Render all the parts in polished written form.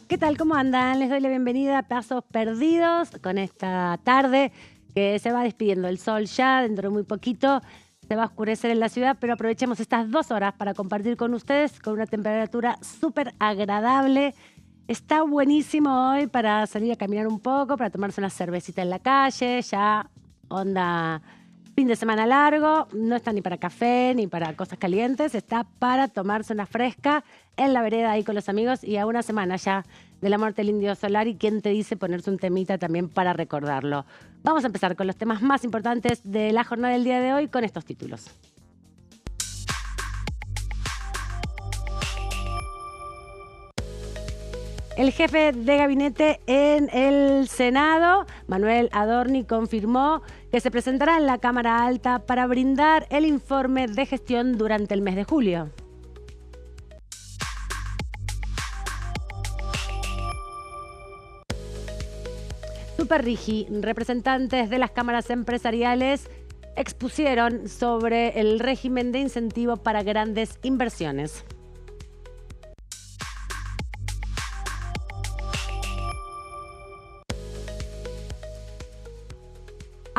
¿Qué tal? ¿Cómo andan? Les doy la bienvenida a Pasos Perdidos con esta tarde que se va despidiendo el sol ya, dentro de muy poquito se va a oscurecer en la ciudad, pero aprovechemos estas 2 horas para compartir con ustedes con una temperatura súper agradable. Está buenísimo hoy para salir a caminar un poco, para tomarse una cervecita en la calle, ya onda fin de semana largo, no está ni para café ni para cosas calientes, está para tomarse una fresca en la vereda ahí con los amigos y a una semana ya de la muerte del Indio Solari, ¿quién te dice ponerse un temita también para recordarlo? Vamos a empezar con los temas más importantes de la jornada del día de hoy con estos títulos. El jefe de gabinete en el Senado, Manuel Adorni, confirmó que se presentará en la Cámara Alta para brindar el informe de gestión durante el mes de julio. Superrigi, representantes de las cámaras empresariales expusieron sobre el régimen de incentivo para grandes inversiones.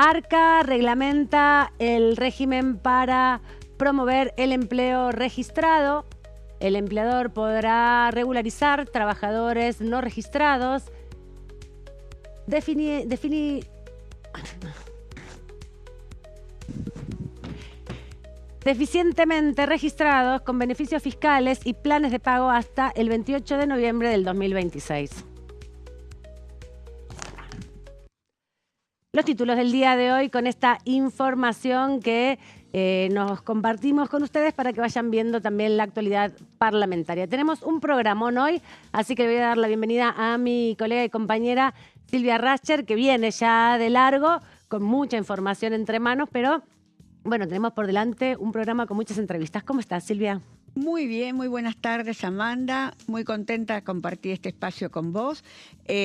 Arca reglamenta el régimen para promover el empleo registrado. El empleador podrá regularizar trabajadores no registrados. Deficientemente registrados con beneficios fiscales y planes de pago hasta el 28 de noviembre del 2026. Los títulos del día de hoy con esta información que nos compartimos con ustedes para que vayan viendo también la actualidad parlamentaria. Tenemos un programón hoy, así que le voy a dar la bienvenida a mi colega y compañera Silvia Rascher, que viene ya de largo, con mucha información entre manos, pero bueno, tenemos por delante un programa con muchas entrevistas. ¿Cómo estás, Silvia? Muy bien, muy buenas tardes, Amanda. Muy contenta de compartir este espacio con vos.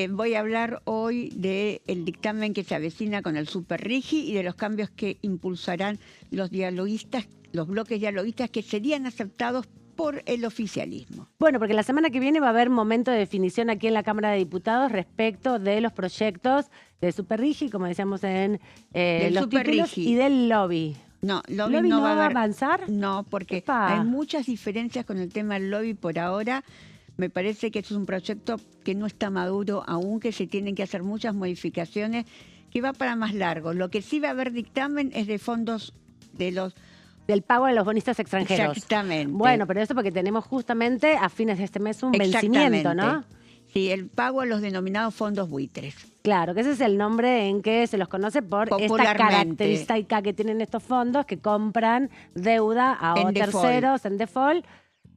Voy a hablar hoy del dictamen que se avecina con el Superrigi y de los cambios que impulsarán los dialoguistas, los bloques dialoguistas que serían aceptados por el oficialismo. Bueno, porque la semana que viene va a haber momento de definición aquí en la Cámara de Diputados respecto de los proyectos de Superrigi, como decíamos en los títulos, y del lobby. No, ¿Lobby no va a avanzar? No, porque hay muchas diferencias con el tema del lobby por ahora. Me parece que es un proyecto que no está maduro aún, que se tienen que hacer muchas modificaciones, que va para más largo. Lo que sí va a haber dictamen es de fondos del pago de los bonistas extranjeros. Exactamente. Bueno, pero eso porque tenemos justamente a fines de este mes un vencimiento, ¿no? Sí, el pago a los denominados fondos buitres. Claro, que ese es el nombre en que se los conoce por esta característica que tienen estos fondos que compran deuda a terceros en default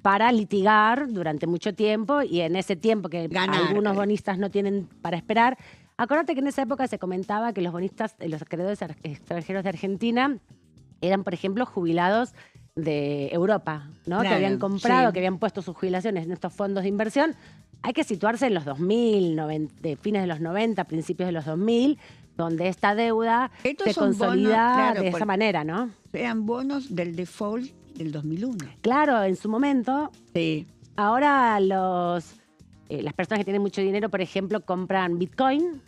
para litigar durante mucho tiempo y en ese tiempo que algunos bonistas no tienen para esperar. Acuérdate que en esa época se comentaba que los bonistas, los acreedores extranjeros de Argentina eran, por ejemplo, jubilados de Europa, ¿no? Claro, que habían comprado, que habían puesto sus jubilaciones en estos fondos de inversión. Hay que situarse en los 2000, fines de los 90, principios de los 2000, donde esta deuda se consolida de esa manera, ¿no? Eran bonos del default del 2001. Claro, en su momento. Sí. Ahora las personas que tienen mucho dinero, por ejemplo, compran Bitcoin,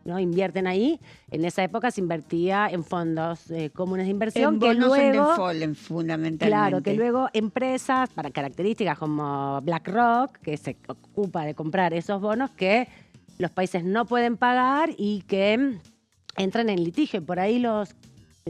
¿no? Invierten ahí. En esa época se invertía en fondos comunes de inversión. En bonos en default, fundamentalmente. Claro, que luego empresas para características como BlackRock, que se ocupa de comprar esos bonos que los países no pueden pagar y que entran en litigio. Por ahí los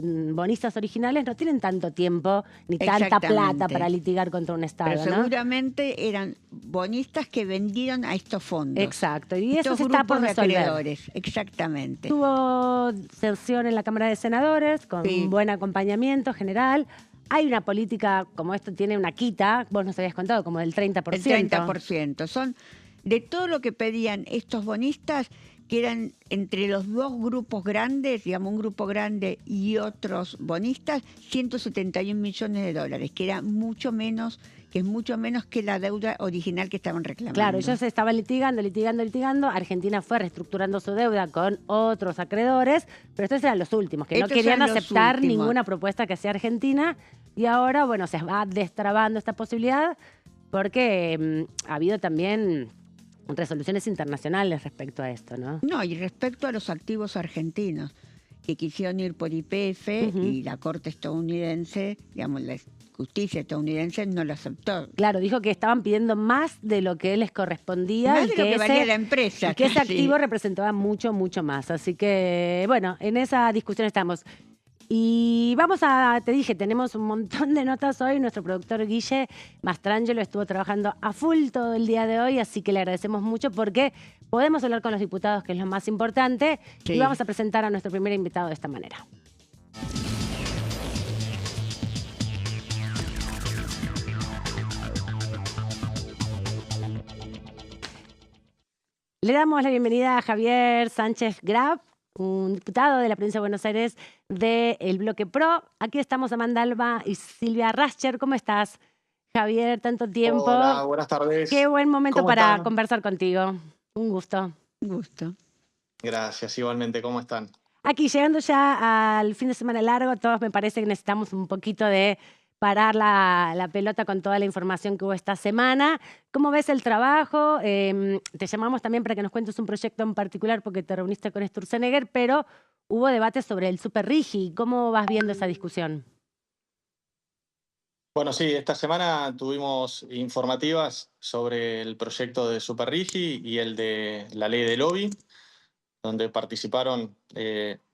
bonistas originales no tienen tanto tiempo ni tanta plata para litigar contra un Estado, pero seguramente eran bonistas que vendieron a estos fondos. Exacto, y eso se está por resolver. Exactamente. Tuvo sesión en la Cámara de Senadores con buen acompañamiento general. Hay una política, como esto tiene una quita, vos nos habías contado, como del 30%. El 30%. Son de todo lo que pedían estos bonistas, que eran entre los dos grupos grandes, digamos un grupo grande y otros bonistas, 171 millones de dólares, que era mucho menos, que es mucho menos que la deuda original que estaban reclamando. Claro, ellos estaban litigando. Argentina fue reestructurando su deuda con otros acreedores, pero estos eran los últimos, que no querían aceptar ninguna propuesta que hacía Argentina. Y ahora, bueno, se va destrabando esta posibilidad porque ha habido también resoluciones internacionales respecto a esto, ¿no? No, y respecto a los activos argentinos que quisieron ir por YPF y la Corte estadounidense, digamos, la justicia estadounidense no lo aceptó. Claro, dijo que estaban pidiendo más de lo que les correspondía Más y de lo que valía la empresa. y que ese casi. activo representaba mucho, mucho más. Así que, bueno, en esa discusión estamos. Y te dije, tenemos un montón de notas hoy. Nuestro productor Guille Mastrangelo estuvo trabajando a full todo el día de hoy, así que le agradecemos mucho porque podemos hablar con los diputados, que es lo más importante, Sí. y vamos a presentar a nuestro primer invitado de esta manera. Le damos la bienvenida a Javier Sánchez Graf, un diputado de la provincia de Buenos Aires del Bloque PRO. Aquí estamos Amanda Alba y Silvia Rascher. ¿Cómo estás, Javier? Tanto tiempo. Hola, buenas tardes. Qué buen momento ¿Cómo para están? conversar contigo. Un gusto. Gusto. Gracias, igualmente. ¿Cómo están? Aquí, llegando ya al fin de semana largo, todos me parece que necesitamos un poquito de parar la pelota con toda la información que hubo esta semana. ¿Cómo ves el trabajo? Te llamamos también para que nos cuentes un proyecto en particular porque te reuniste con Sturzenegger, pero hubo debate sobre el Super Rigi. ¿Cómo vas viendo esa discusión? Bueno, sí, esta semana tuvimos informativas sobre el proyecto de Super Rigi y el de la ley de lobby, donde participaron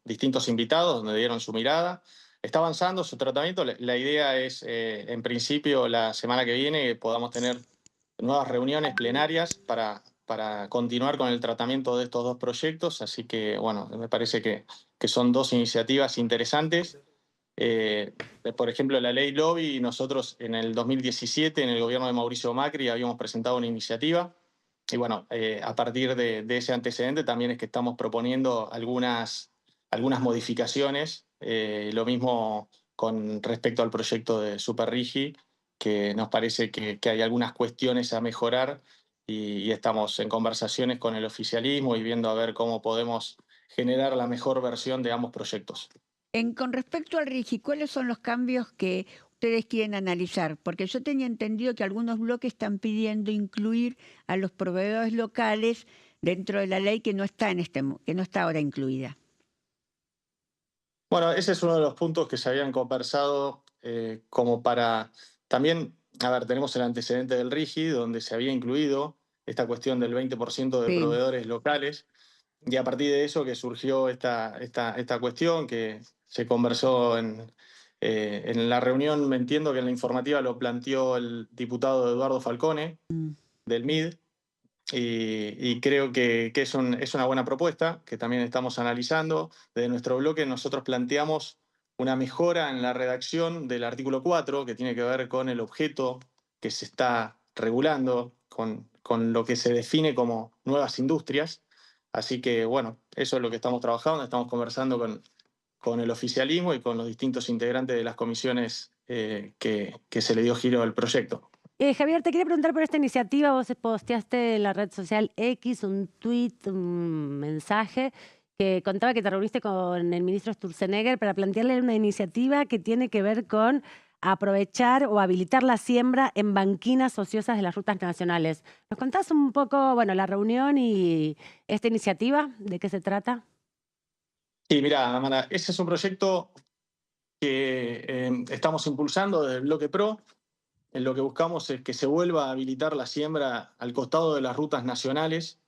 distintos invitados, donde dieron su mirada. Está avanzando su tratamiento. La idea es, en principio, la semana que viene podamos tener nuevas reuniones plenarias para continuar con el tratamiento de estos dos proyectos. Así que, bueno, me parece que son dos iniciativas interesantes. Por ejemplo, la ley Lobby, nosotros en el 2017, en el gobierno de Mauricio Macri, habíamos presentado una iniciativa. Y bueno, a partir de ese antecedente también es que estamos proponiendo algunas modificaciones. Lo mismo con respecto al proyecto de Super Rigi, que nos parece que hay algunas cuestiones a mejorar y estamos en conversaciones con el oficialismo y viendo a ver cómo podemos generar la mejor versión de ambos proyectos. Con respecto al RIGI, ¿cuáles son los cambios que ustedes quieren analizar? Porque yo tenía entendido que algunos bloques están pidiendo incluir a los proveedores locales dentro de la ley que no está que no está ahora incluida. Bueno, ese es uno de los puntos que se habían conversado como para también, a ver, tenemos el antecedente del RIGI, donde se había incluido esta cuestión del 20% de Sí. proveedores locales, y a partir de eso que surgió esta cuestión que se conversó en la reunión. Me entiendo que en la informativa lo planteó el diputado Eduardo Falcone del MID, y creo que es una buena propuesta que también estamos analizando. Desde nuestro bloque nosotros planteamos una mejora en la redacción del artículo 4, que tiene que ver con el objeto que se está regulando, con lo que se define como nuevas industrias. Así que, bueno, eso es lo que estamos trabajando, estamos conversando con el oficialismo y con los distintos integrantes de las comisiones que se le dio giro al proyecto. Javier, te quería preguntar por esta iniciativa. Vos posteaste en la red social X un tuit, un mensaje que contaba que te reuniste con el ministro Sturzenegger para plantearle una iniciativa que tiene que ver con aprovechar o habilitar la siembra en banquinas ociosas de las rutas nacionales. ¿Nos contás un poco, bueno, la reunión y esta iniciativa? ¿De qué se trata? Sí, mira, Amanda, ese es un proyecto que estamos impulsando desde el Bloque PRO. En lo que buscamos es que se vuelva a habilitar la siembra al costado de las rutas nacionales.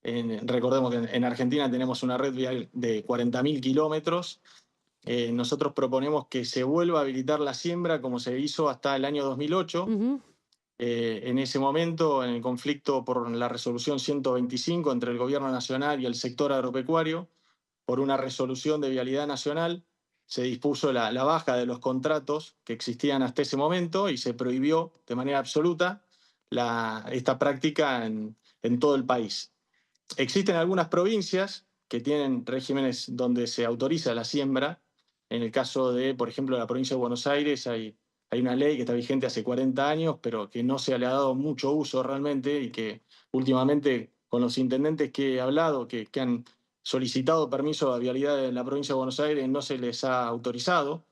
Recordemos que en Argentina tenemos una red vial de 40.000 kilómetros. Nosotros proponemos que se vuelva a habilitar la siembra como se hizo hasta el año 2008. En ese momento, en el conflicto por la resolución 125 entre el gobierno nacional y el sector agropecuario, por una resolución de vialidad nacional, se dispuso la baja de los contratos que existían hasta ese momento y se prohibió de manera absoluta esta práctica en todo el país. Existen algunas provincias que tienen regímenes donde se autoriza la siembra. En el caso de, por ejemplo, la provincia de Buenos Aires hay una ley que está vigente hace 40 años, pero que no se le ha dado mucho uso realmente y que últimamente con los intendentes que he hablado, que han solicitado permiso de vialidad en la provincia de Buenos Aires, no se les ha autorizado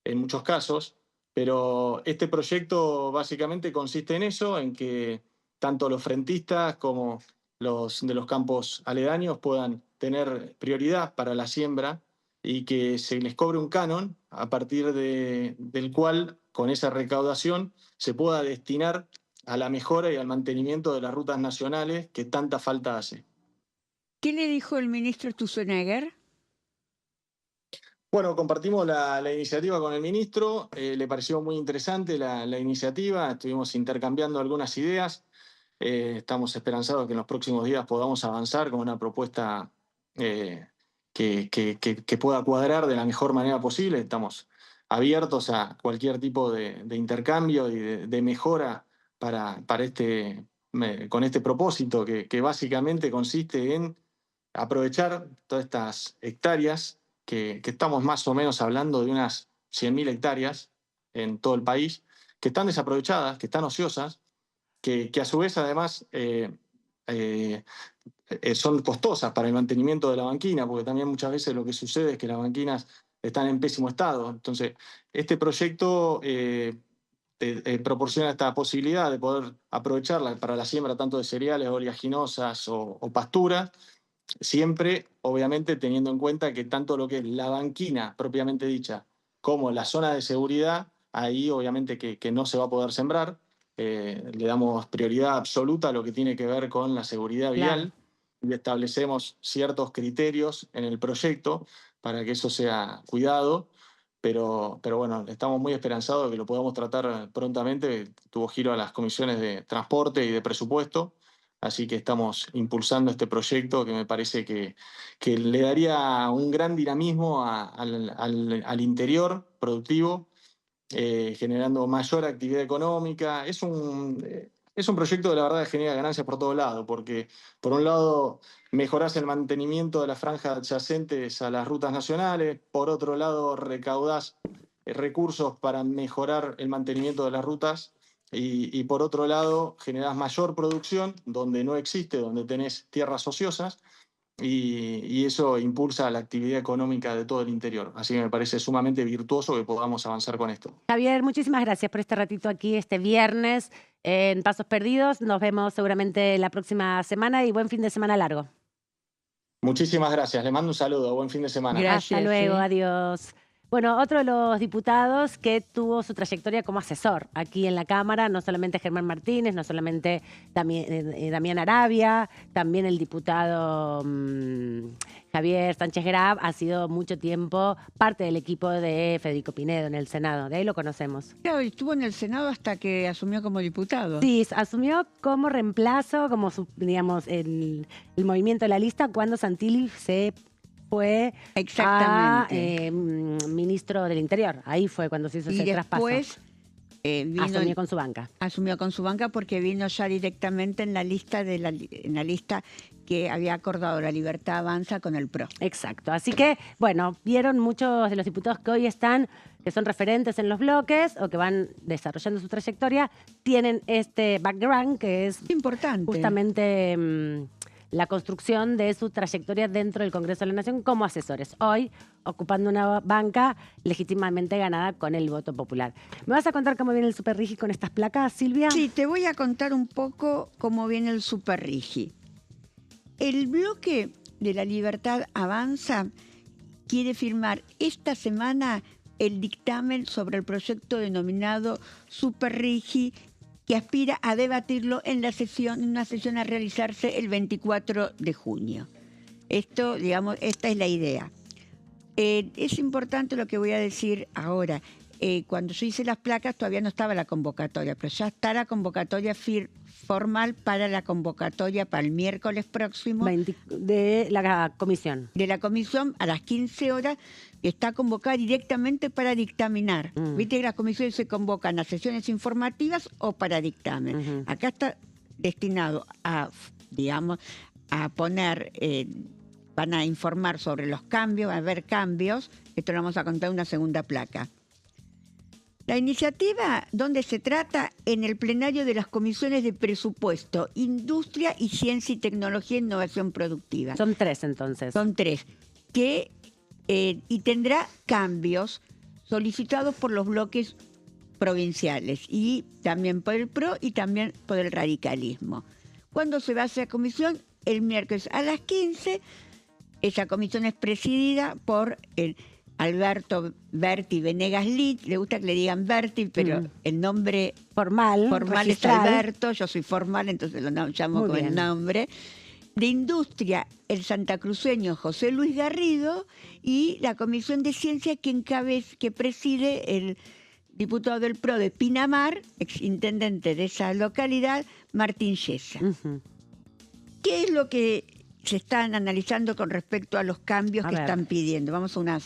en muchos casos. Pero este proyecto básicamente consiste en eso, en que tanto los frentistas como de los campos aledaños puedan tener prioridad para la siembra y que se les cobre un canon a partir del cual, con esa recaudación, se pueda destinar a la mejora y al mantenimiento de las rutas nacionales que tanta falta hace. ¿Qué le dijo el ministro Sturzenegger? Bueno, compartimos la iniciativa con el ministro, le pareció muy interesante la iniciativa, estuvimos intercambiando algunas ideas, estamos esperanzados que en los próximos días podamos avanzar con una propuesta que pueda cuadrar de la mejor manera posible. Estamos abiertos a cualquier tipo de intercambio y de mejora con este propósito que básicamente consiste en aprovechar todas estas hectáreas, que estamos más o menos hablando de unas 100.000 hectáreas en todo el país, que están desaprovechadas, que están ociosas, que a su vez además son costosas para el mantenimiento de la banquina, porque también muchas veces lo que sucede es que las banquinas están en pésimo estado. Entonces, este proyecto proporciona esta posibilidad de poder aprovecharla para la siembra tanto de cereales, oleaginosas o pasturas, siempre, obviamente, teniendo en cuenta que tanto lo que es la banquina propiamente dicha como la zona de seguridad, ahí obviamente que no se va a poder sembrar. Le damos prioridad absoluta a lo que tiene que ver con la seguridad vial y establecemos ciertos criterios en el proyecto para que eso sea cuidado. Pero bueno, estamos muy esperanzados de que lo podamos tratar prontamente. Tuvo giro a las comisiones de transporte y de presupuesto. Así que estamos impulsando este proyecto que me parece que le daría un gran dinamismo al interior productivo, generando mayor actividad económica. Es un proyecto que la verdad genera ganancias por todos lados, porque por un lado mejorás el mantenimiento de las franjas adyacentes a las rutas nacionales, por otro lado recaudás recursos para mejorar el mantenimiento de las rutas. Y por otro lado, generás mayor producción donde no existe, donde tenés tierras ociosas, y eso impulsa la actividad económica de todo el interior. Así que me parece sumamente virtuoso que podamos avanzar con esto. Javier, muchísimas gracias por este ratito aquí, este viernes, en Pasos Perdidos. Nos vemos seguramente la próxima semana y buen fin de semana largo. Muchísimas gracias. Le mando un saludo. Buen fin de semana. Gracias. Hasta luego, adiós. Bueno, otro de los diputados que tuvo su trayectoria como asesor aquí en la Cámara, no solamente Germán Martínez, no solamente Damián Arabia, también el diputado Javier Sánchez Grab ha sido mucho tiempo parte del equipo de Federico Pinedo en el Senado. De ahí lo conocemos. Claro, estuvo en el Senado hasta que asumió como diputado. Sí, asumió como reemplazo, como digamos, el movimiento de la lista cuando Santilli se fue ministro del Interior. Ahí fue cuando se hizo ese traspaso. Asumió con su banca. Asumió con su banca porque vino ya directamente en la lista que había acordado La Libertad Avanza con el PRO. Exacto. Así que, bueno, vieron muchos de los diputados que hoy están, que son referentes en los bloques o que van desarrollando su trayectoria, tienen este background que es importante. Justamente la construcción de su trayectoria dentro del Congreso de la Nación como asesores. Hoy, ocupando una banca legítimamente ganada con el voto popular. ¿Me vas a contar cómo viene el Superrigi con estas placas, Silvia? Sí, te voy a contar un poco cómo viene el Superrigi. El bloque de La Libertad Avanza quiere firmar esta semana el dictamen sobre el proyecto denominado Superrigi, que aspira a debatirlo en una sesión a realizarse el 24 de junio. Esto, digamos, esta es la idea. Es importante lo que voy a decir ahora. Cuando yo hice las placas todavía no estaba la convocatoria, pero ya está la convocatoria formal para la convocatoria para el miércoles próximo. De la comisión. De la comisión a las 15 horas, que está convocada directamente para dictaminar. Viste que las comisiones se convocan a sesiones informativas o para dictamen. Acá está destinado a, digamos, a poner, van a informar sobre los cambios, va a haber cambios. Esto lo vamos a contar en una segunda placa. La iniciativa, donde se trata en el plenario de las comisiones de presupuesto, industria y ciencia y tecnología e innovación productiva. Son 3 entonces. Son 3. Y tendrá cambios solicitados por los bloques provinciales y también por el PRO y también por el radicalismo. ¿Cuándo se va a hacer comisión? el miércoles a las 15. Esa comisión es presidida por el Alberto Berti Venegas Litt. Le gusta que le digan Berti, pero el nombre formal es registral. Alberto. Yo soy formal, entonces lo llamo con el nombre. De Industria, el santacruceño José Luis Garrido, y la Comisión de Ciencia que preside el diputado del PRO de Pinamar, exintendente de esa localidad, Martín Yesa. ¿Qué es lo que se están analizando con respecto a los cambios que están pidiendo? Vamos a una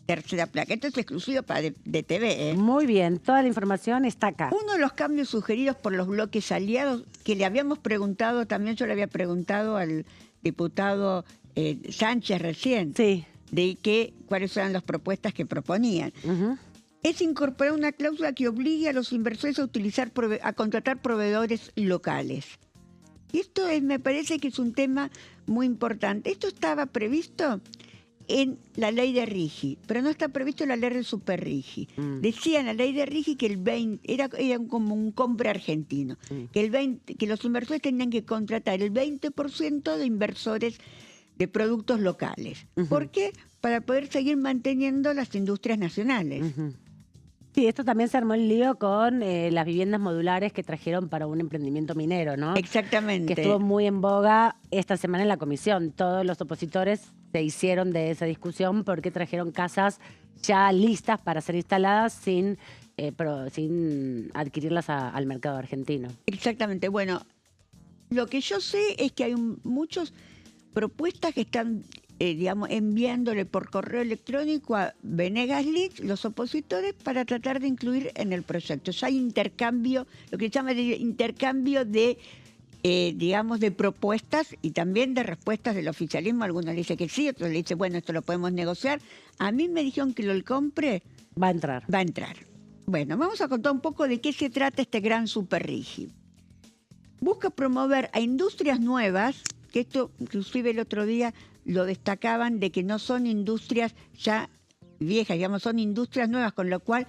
tercera placa. Esto es exclusivo para de TV, ¿eh? Muy bien, toda la información está acá. Uno de los cambios sugeridos por los bloques aliados, que le habíamos preguntado, también yo le había preguntado al diputado Sánchez recién, de cuáles eran las propuestas que proponían. Es incorporar una cláusula que obligue a los inversores a contratar proveedores locales. Y esto me parece que es un tema muy importante. Esto estaba previsto en la ley de RIGI, pero no está previsto en la ley de Superrigi. Decía en la ley de RIGI que el 20 era como un compra argentino, que los inversores tenían que contratar el 20% de inversores de productos locales. ¿Por qué? Para poder seguir manteniendo las industrias nacionales. Sí, esto también se armó el lío con las viviendas modulares que trajeron para un emprendimiento minero, ¿no? Exactamente. Que estuvo muy en boga esta semana en la comisión. Todos los opositores se hicieron de esa discusión porque trajeron casas ya listas para ser instaladas sin adquirirlas al mercado argentino. Exactamente. Bueno, lo que yo sé es que hay muchas propuestas que están enviándole por correo electrónico a Venegas Litt, los opositores, para tratar de incluir en el proyecto. Ya hay intercambio, lo que se llama intercambio de propuestas y también de respuestas del oficialismo. Algunos le dicen que sí, otros le dicen, bueno, esto lo podemos negociar. A mí me dijeron que el compre va a entrar. Va a entrar. Bueno, vamos a contar un poco de qué se trata este gran Superrigi. Busca promover a industrias nuevas, que esto inclusive el otro día lo destacaban, de que no son industrias ya viejas, son industrias nuevas, con lo cual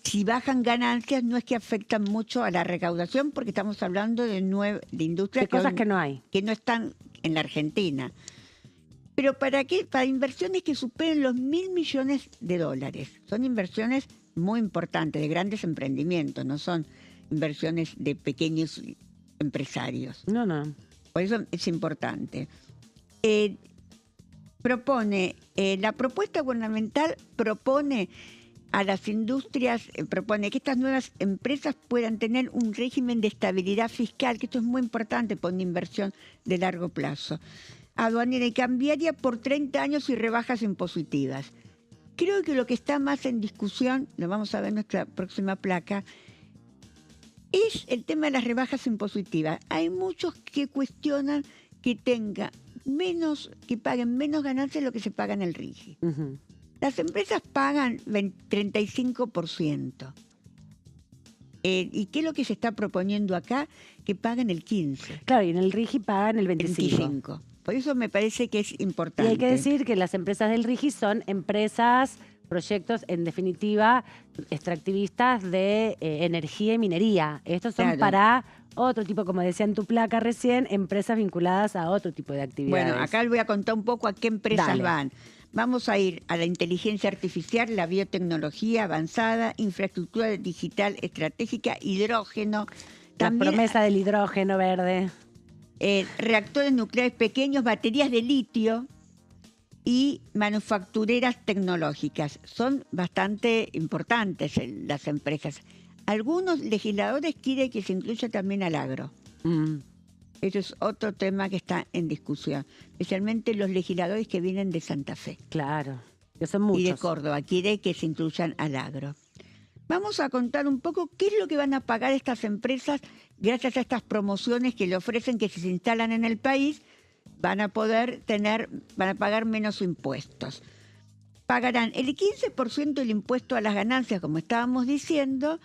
si bajan ganancias no es que afectan mucho a la recaudación, porque estamos hablando de industrias que no hay, que no están en la Argentina. ¿Pero para qué? Para inversiones que superen los $1.000 millones. Son inversiones muy importantes, de grandes emprendimientos, no son inversiones de pequeños empresarios. No. Por eso es importante. La propuesta gubernamental propone a las industrias, propone que estas nuevas empresas puedan tener un régimen de estabilidad fiscal, que esto es muy importante por una inversión de largo plazo, aduanera y cambiaria por 30 años y rebajas impositivas. Creo que lo que está más en discusión, lo vamos a ver en nuestra próxima placa, es el tema de las rebajas impositivas. Hay muchos que cuestionan que paguen menos ganancias de lo que se paga en el RIGI. Las empresas pagan 35%. ¿Y qué es lo que se está proponiendo acá? Que paguen el 15%. Claro, y en el RIGI pagan el 25%. Por eso me parece que es importante. Y hay que decir que las empresas del RIGI son empresas, proyectos, en definitiva, extractivistas de energía y minería. Estos son para otro tipo, como decía en tu placa recién, empresas vinculadas a otro tipo de actividades. Bueno, acá les voy a contar un poco a qué empresas van. Vamos a ir a la inteligencia artificial, la biotecnología avanzada, infraestructura digital estratégica, hidrógeno. La promesa del hidrógeno verde. Reactores nucleares pequeños, baterías de litio y manufactureras tecnológicas. Son bastante importantes las empresas. Algunos legisladores quieren que se incluya también al agro. Eso es otro tema que está en discusión, especialmente los legisladores que vienen de Santa Fe. Claro, que son muchos. Y de Córdoba, quiere que se incluyan al agro. Vamos a contar un poco qué es lo que van a pagar estas empresas gracias a estas promociones que le ofrecen, que si se instalan en el país van a pagar menos impuestos. Pagarán el 15% del impuesto a las ganancias, como estábamos diciendo,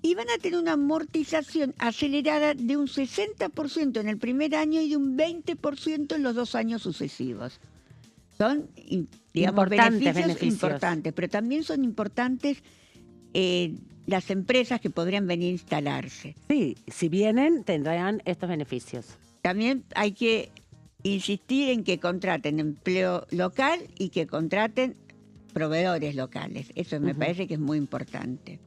y van a tener una amortización acelerada de un 60% en el primer año y de un 20% en los 2 años sucesivos. Son, beneficios importantes, pero también son importantes las empresas que podrían venir a instalarse. Sí, si vienen tendrán estos beneficios. También hay que insistir en que contraten empleo local y que contraten proveedores locales. Eso me parece que es muy importante.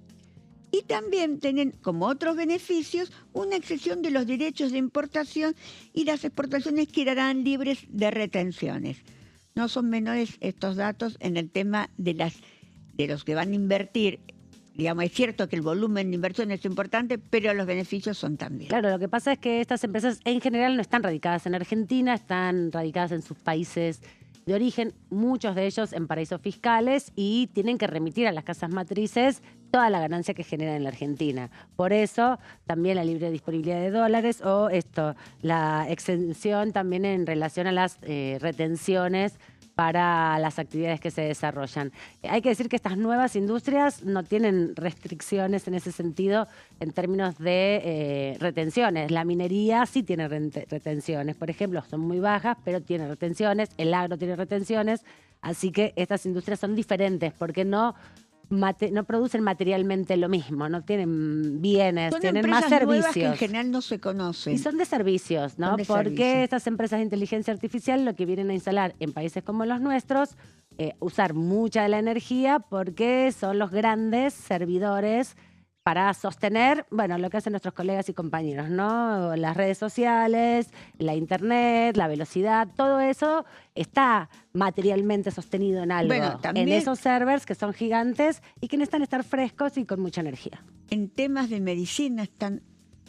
Y también tienen como otros beneficios una exención de los derechos de importación y las exportaciones quedarán libres de retenciones. No son menores estos datos en el tema de los que van a invertir. Digamos, es cierto que el volumen de inversión es importante, pero los beneficios son también. Claro, lo que pasa es que estas empresas en general no están radicadas en Argentina, están radicadas en sus países de origen, muchos de ellos en paraísos fiscales, y tienen que remitir a las casas matrices toda la ganancia que generan en la Argentina. Por eso también la libre disponibilidad de dólares o la exención también en relación a las retenciones para las actividades que se desarrollan. Hay que decir que estas nuevas industrias no tienen restricciones en ese sentido en términos de retenciones. La minería sí tiene retenciones, por ejemplo, son muy bajas, pero tiene retenciones, el agro tiene retenciones, así que estas industrias son diferentes porque no producen materialmente lo mismo, no tienen bienes, tienen más servicios. Que en general no se conocen. Y son de servicios, ¿no? Porque estas empresas de inteligencia artificial lo que vienen a instalar en países como los nuestros, usar mucha de la energía porque son los grandes servidores para sostener, bueno, lo que hacen nuestros colegas y compañeros, ¿no? Las redes sociales, la internet, la velocidad, todo eso está materialmente sostenido en algo. Bueno, también en esos servers que son gigantes y que necesitan estar frescos y con mucha energía. En temas de medicina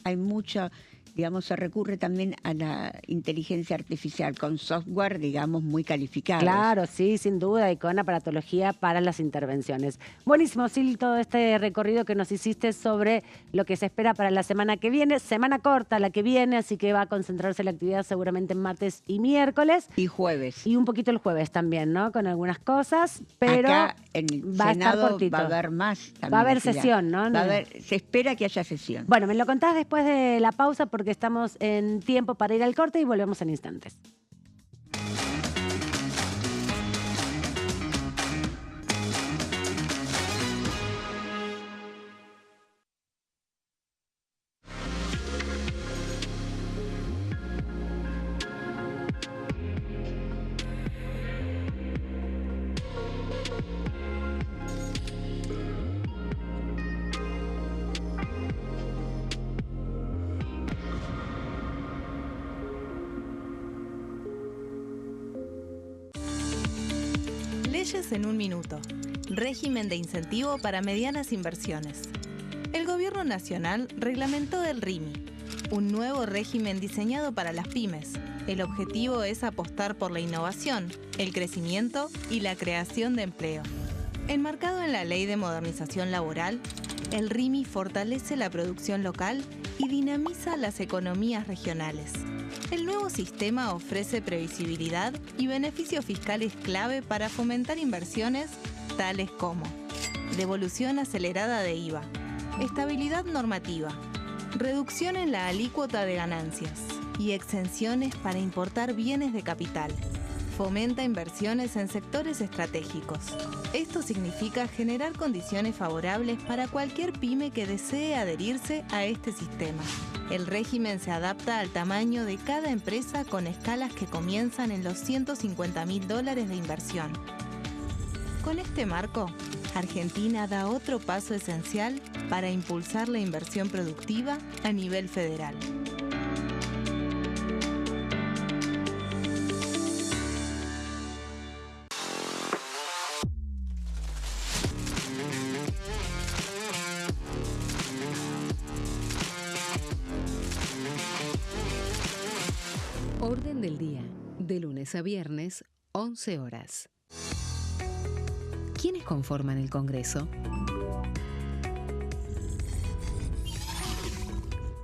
hay mucha, digamos, se recurre también a la inteligencia artificial con software, digamos, muy calificado. Claro, sí, sin duda, y con aparatología para las intervenciones. Buenísimo, Sil, todo este recorrido que nos hiciste sobre lo que se espera para la semana que viene. Semana corta la que viene, así que va a concentrarse la actividad seguramente en martes y miércoles. Y jueves. Y un poquito el jueves también, ¿no? Con algunas cosas, pero acá en el va a Senado estar cortito. Va a haber más. Va a haber sesión, ¿no? Se espera que haya sesión. Bueno, me lo contás después de la pausa porque estamos en tiempo para ir al corte y volvemos en instantes. Leyes en un minuto. Régimen de incentivo para medianas inversiones. El Gobierno Nacional reglamentó el RIMI, un nuevo régimen diseñado para las pymes. El objetivo es apostar por la innovación, el crecimiento y la creación de empleo. Enmarcado en la Ley de Modernización Laboral, el RIMI fortalece la producción local y dinamiza las economías regionales. El nuevo sistema ofrece previsibilidad y beneficios fiscales clave para fomentar inversiones tales como devolución acelerada de IVA, estabilidad normativa, reducción en la alícuota de ganancias y exenciones para importar bienes de capital. Fomenta inversiones en sectores estratégicos. Esto significa generar condiciones favorables para cualquier pyme que desee adherirse a este sistema. El régimen se adapta al tamaño de cada empresa con escalas que comienzan en los $150.000 de inversión. Con este marco, Argentina da otro paso esencial para impulsar la inversión productiva a nivel federal. Orden del día, de lunes a viernes, 11 horas. ¿Quiénes conforman el Congreso?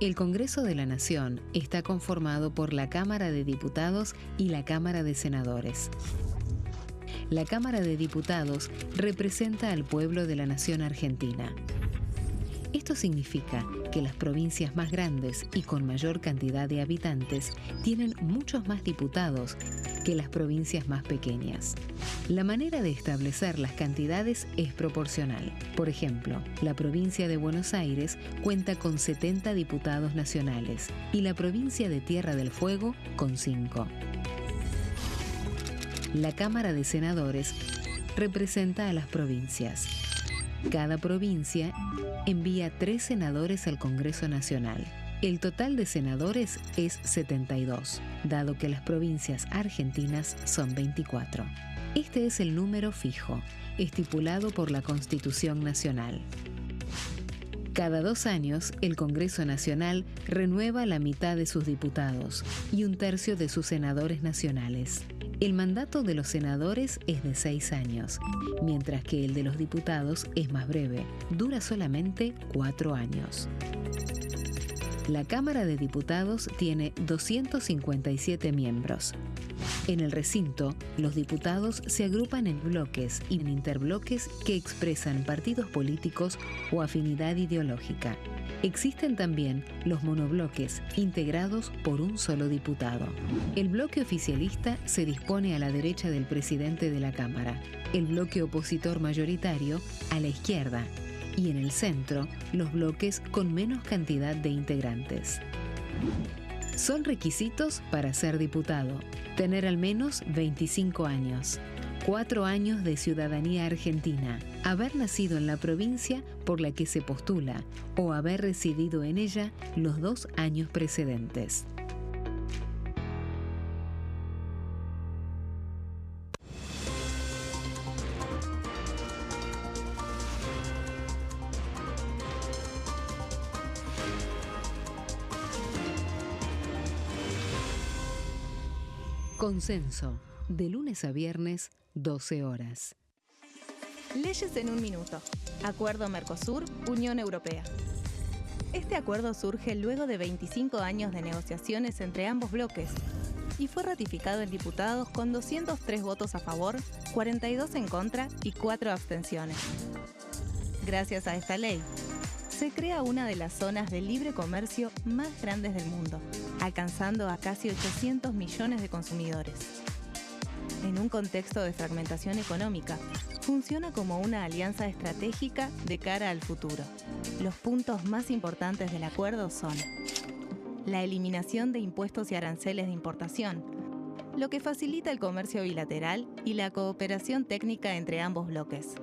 El Congreso de la Nación está conformado por la Cámara de Diputados y la Cámara de Senadores. La Cámara de Diputados representa al pueblo de la nación argentina. Esto significa que las provincias más grandes y con mayor cantidad de habitantes tienen muchos más diputados que las provincias más pequeñas. La manera de establecer las cantidades es proporcional. Por ejemplo, la provincia de Buenos Aires cuenta con 70 diputados nacionales y la provincia de Tierra del Fuego con 5. La Cámara de Senadores representa a las provincias. Cada provincia envía 3 senadores al Congreso Nacional. El total de senadores es 72, dado que las provincias argentinas son 24. Este es el número fijo, estipulado por la Constitución Nacional. Cada 2 años, el Congreso Nacional renueva la mitad de sus diputados y 1/3 de sus senadores nacionales. El mandato de los senadores es de 6 años, mientras que el de los diputados es más breve, dura solamente 4 años. La Cámara de Diputados tiene 257 miembros. En el recinto, los diputados se agrupan en bloques y en interbloques que expresan partidos políticos o afinidad ideológica. Existen también los monobloques, integrados por un solo diputado. El bloque oficialista se dispone a la derecha del presidente de la Cámara, el bloque opositor mayoritario a la izquierda, y en el centro, los bloques con menos cantidad de integrantes. Son requisitos para ser diputado: tener al menos 25 años, 4 años de ciudadanía argentina, haber nacido en la provincia por la que se postula o haber residido en ella los 2 años precedentes. Consenso, de lunes a viernes, 12 horas. Leyes en un minuto. Acuerdo Mercosur-Unión Europea. Este acuerdo surge luego de 25 años de negociaciones entre ambos bloques y fue ratificado en diputados con 203 votos a favor, 42 en contra y 4 abstenciones. Gracias a esta ley, se crea una de las zonas de libre comercio más grandes del mundo, alcanzando a casi 800 millones de consumidores. En un contexto de fragmentación económica, funciona como una alianza estratégica de cara al futuro. Los puntos más importantes del acuerdo son: la eliminación de impuestos y aranceles de importación, lo que facilita el comercio bilateral y la cooperación técnica entre ambos bloques.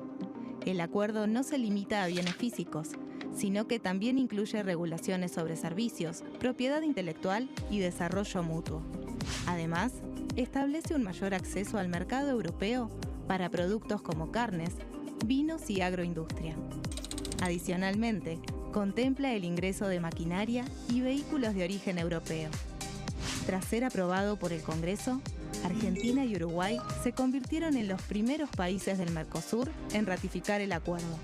El acuerdo no se limita a bienes físicos, sino que también incluye regulaciones sobre servicios, propiedad intelectual y desarrollo mutuo. Además, establece un mayor acceso al mercado europeo para productos como carnes, vinos y agroindustria. Adicionalmente, contempla el ingreso de maquinaria y vehículos de origen europeo. Tras ser aprobado por el Congreso, Argentina y Uruguay se convirtieron en los primeros países del Mercosur en ratificar el acuerdo.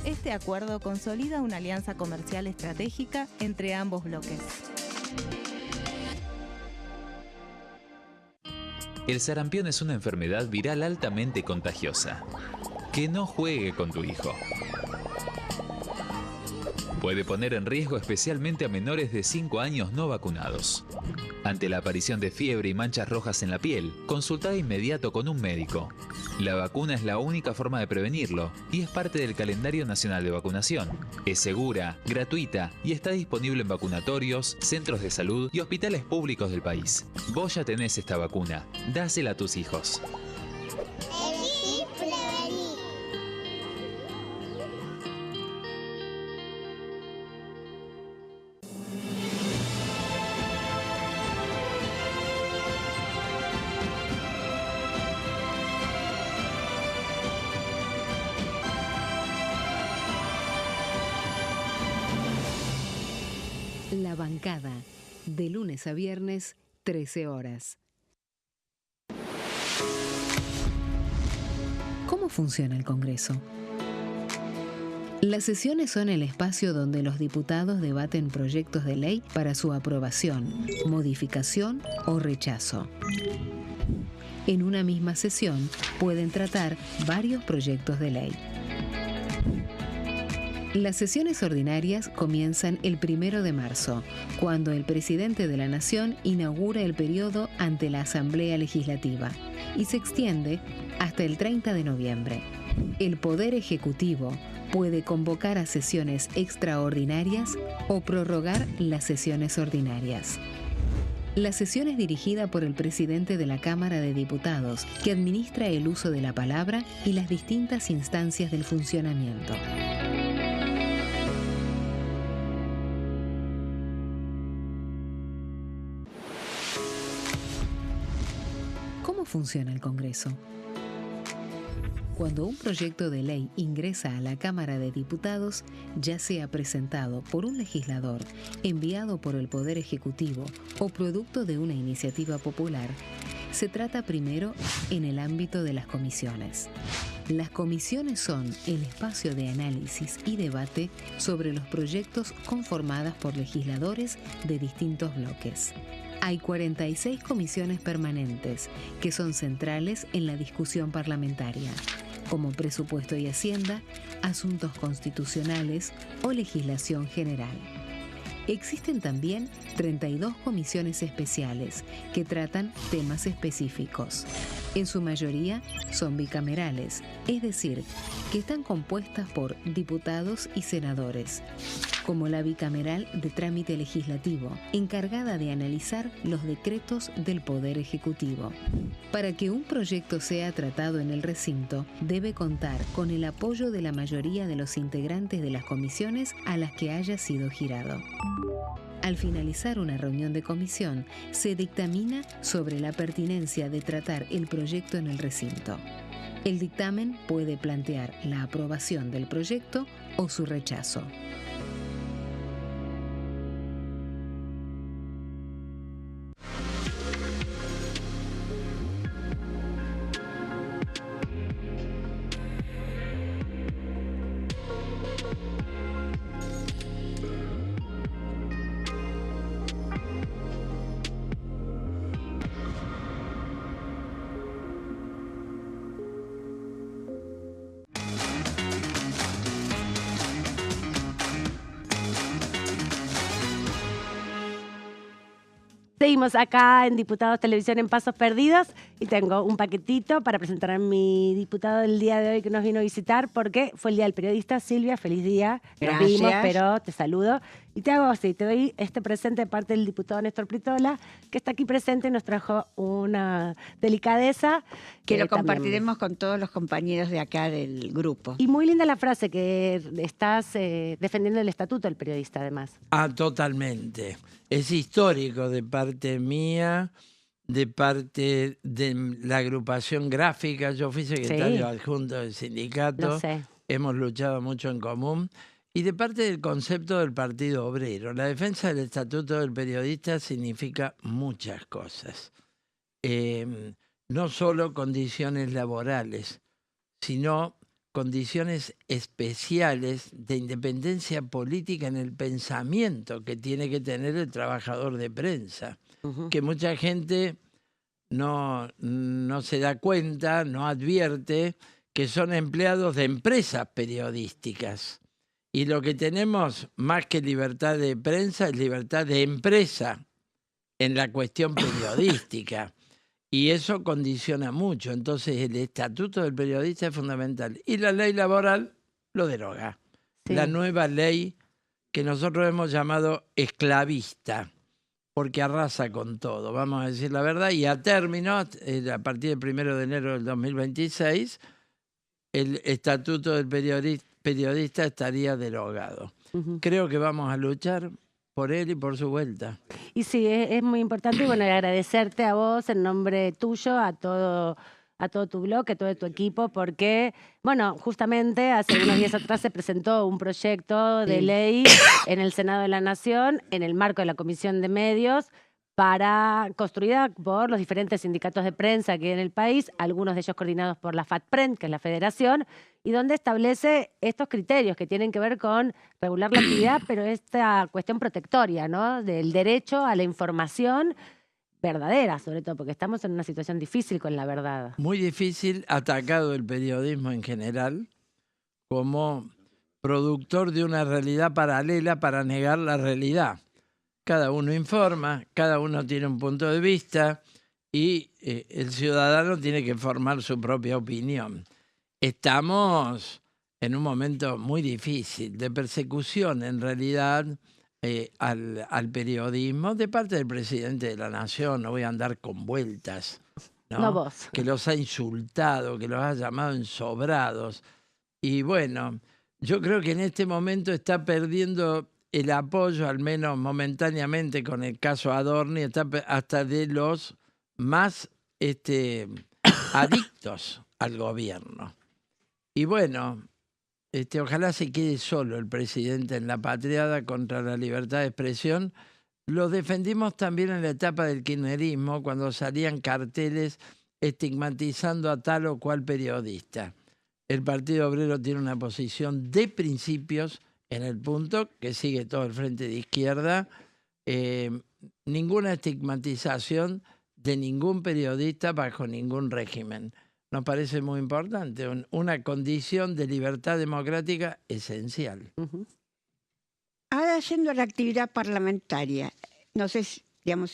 Este acuerdo consolida una alianza comercial estratégica entre ambos bloques. El sarampión es una enfermedad viral altamente contagiosa. Que no juegue con tu hijo. Puede poner en riesgo especialmente a menores de 5 años no vacunados. Ante la aparición de fiebre y manchas rojas en la piel, consulta de inmediato con un médico. La vacuna es la única forma de prevenirlo y es parte del calendario nacional de vacunación. Es segura, gratuita y está disponible en vacunatorios, centros de salud y hospitales públicos del país. Vos ya tenés esta vacuna, dásela a tus hijos. La bancada, de lunes a viernes, 13 horas. ¿Cómo funciona el Congreso? Las sesiones son el espacio donde los diputados debaten proyectos de ley para su aprobación, modificación o rechazo. En una misma sesión pueden tratar varios proyectos de ley. Las sesiones ordinarias comienzan el 1 de marzo, cuando el presidente de la Nación inaugura el periodo ante la Asamblea Legislativa, y se extiende hasta el 30 de noviembre. El Poder Ejecutivo puede convocar a sesiones extraordinarias o prorrogar las sesiones ordinarias. La sesión es dirigida por el presidente de la Cámara de Diputados, que administra el uso de la palabra y las distintas instancias del funcionamiento. ¿Cómo funciona el Congreso? Cuando un proyecto de ley ingresa a la Cámara de Diputados, ya sea presentado por un legislador, enviado por el Poder Ejecutivo o producto de una iniciativa popular, se trata primero en el ámbito de las comisiones. Las comisiones son el espacio de análisis y debate sobre los proyectos conformadas por legisladores de distintos bloques. Hay 46 comisiones permanentes que son centrales en la discusión parlamentaria, como Presupuesto y Hacienda, Asuntos Constitucionales o Legislación General. Existen también 32 comisiones especiales que tratan temas específicos. En su mayoría son bicamerales, es decir, que están compuestas por diputados y senadores, como la bicameral de trámite legislativo, encargada de analizar los decretos del Poder Ejecutivo. Para que un proyecto sea tratado en el recinto, debe contar con el apoyo de la mayoría de los integrantes de las comisiones a las que haya sido girado. Al finalizar una reunión de comisión, se dictamina sobre la pertinencia de tratar el proyecto en el recinto. El dictamen puede plantear la aprobación del proyecto o su rechazo. Seguimos acá en Diputados Televisión en Pasos Perdidos y tengo un paquetito para presentar a mi diputado del día de hoy que nos vino a visitar porque fue el Día del Periodista. Silvia, feliz día. Nos Gracias. vimos, pero te saludo. Y te doy este presente de parte del diputado Néstor Pritola, que está aquí presente y nos trajo una delicadeza. Que lo también- compartiremos con todos los compañeros de acá del grupo. Y muy linda la frase que estás defendiendo el estatuto del periodista, además. Ah, totalmente. Es histórico de parte mía, de parte de la agrupación gráfica. Yo fui secretario adjunto del sindicato. Lo sé. Hemos luchado mucho en común. Y de parte del concepto del Partido Obrero. La defensa del estatuto del periodista significa muchas cosas. No solo condiciones laborales, sino condiciones especiales de independencia política en el pensamiento que tiene que tener el trabajador de prensa, que mucha gente no se da cuenta, no advierte que son empleados de empresas periodísticas. Y lo que tenemos más que libertad de prensa es libertad de empresa en la cuestión periodística. Y eso condiciona mucho. Entonces el estatuto del periodista es fundamental. Y la ley laboral lo deroga. Sí. La nueva ley que nosotros hemos llamado esclavista, porque arrasa con todo, vamos a decir la verdad. Y a término, a partir del 1 de enero del 2026, el estatuto del periodista estaría derogado. Creo que vamos a luchar por él y por su vuelta. Y sí, es muy importante y bueno, agradecerte a vos en nombre tuyo, a todo tu blog, a todo tu equipo, porque, bueno, justamente hace unos días atrás se presentó un proyecto de ley en el Senado de la Nación, en el marco de la Comisión de Medios, construida por los diferentes sindicatos de prensa que hay en el país, algunos de ellos coordinados por la FATPREN, que es la federación, y donde establece estos criterios que tienen que ver con regular la actividad, pero esta cuestión protectoria, ¿no? Del derecho a la información verdadera, sobre todo, porque estamos en una situación difícil con la verdad. Muy difícil, atacado el periodismo en general, como productor de una realidad paralela para negar la realidad. Cada uno informa, cada uno tiene un punto de vista y el ciudadano tiene que formar su propia opinión. Estamos en un momento muy difícil, de persecución en realidad al periodismo de parte del presidente de la Nación. No voy a andar con vueltas, ¿no? No vos. Que los ha insultado, que los ha llamado ensobrados. Y bueno, yo creo que en este momento está perdiendo el apoyo, al menos momentáneamente con el caso Adorni, hasta de los más adictos al gobierno. Y bueno, ojalá se quede solo el presidente en la patriada contra la libertad de expresión. Lo defendimos también en la etapa del kirchnerismo, cuando salían carteles estigmatizando a tal o cual periodista. El Partido Obrero tiene una posición de principios en el punto que sigue todo el frente de izquierda. Ninguna estigmatización de ningún periodista bajo ningún régimen. Nos parece muy importante, una condición de libertad democrática esencial. Ahora, yendo la actividad parlamentaria, no sé si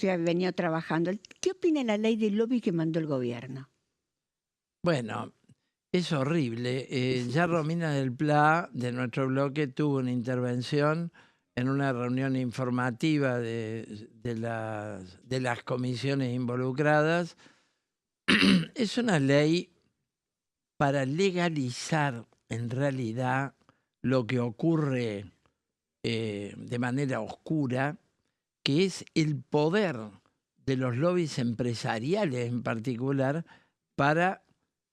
ha venido trabajando. ¿Qué opina la ley del lobby que mandó el gobierno? Bueno, es horrible. Ya Romina del Pla, de nuestro bloque, tuvo una intervención en una reunión informativa de las comisiones involucradas. Es una ley para legalizar en realidad lo que ocurre de manera oscura, que es el poder de los lobbies empresariales en particular para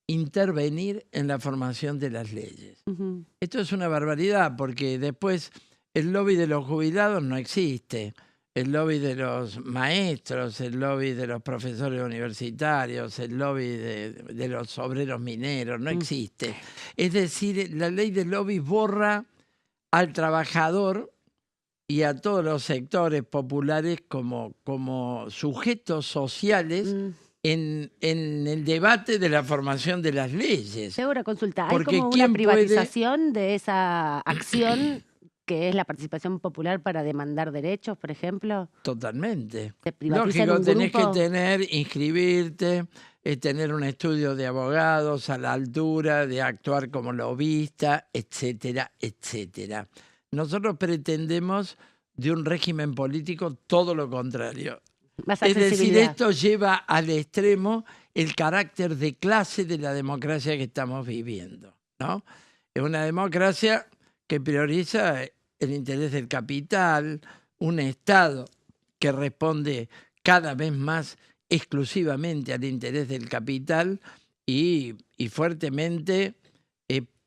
intervenir en la formación de las leyes. Esto es una barbaridad porque después el lobby de los jubilados no existe, el lobby de los maestros, el lobby de los profesores universitarios, el lobby de los obreros mineros, no existe. Es decir, la ley del lobby borra al trabajador y a todos los sectores populares como sujetos sociales en el debate de la formación de las leyes. Segura consulta. ¿Hay Porque como una privatización de esa acción que es la participación popular para demandar derechos, por ejemplo? Totalmente. ¿Se privatiza en Lógico, un tenés grupo? que inscribirte, tener un estudio de abogados a la altura, de actuar como lobista, etcétera, etcétera. Nosotros pretendemos de un régimen político todo lo contrario. Más Es decir, accesibilidad. esto lleva al extremo el carácter de clase de la democracia que estamos viviendo, ¿no? Es una democracia que prioriza el interés del capital, un Estado que responde cada vez más exclusivamente al interés del capital y fuertemente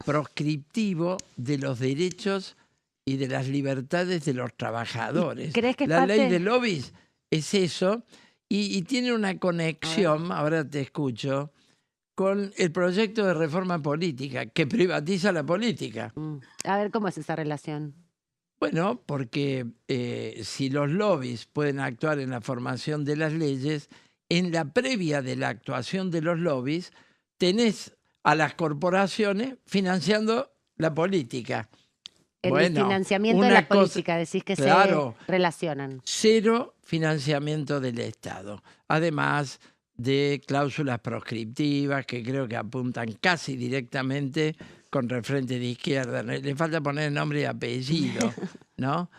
proscriptivo de los derechos y de las libertades de los trabajadores. ¿Crees que es la ley parte- de lobbies es eso y tiene una conexión, ahora te escucho, con el proyecto de reforma política que privatiza la política. A ver, ¿cómo es esa relación? Bueno, porque si los lobbies pueden actuar en la formación de las leyes, en la previa de la actuación de los lobbies, tenés a las corporaciones financiando la política. El financiamiento de la política, decís que claro, se relacionan. Cero financiamiento del Estado. Además de cláusulas proscriptivas que creo que apuntan casi directamente contra el Frente de Izquierda. Le falta poner nombre y apellido, ¿no?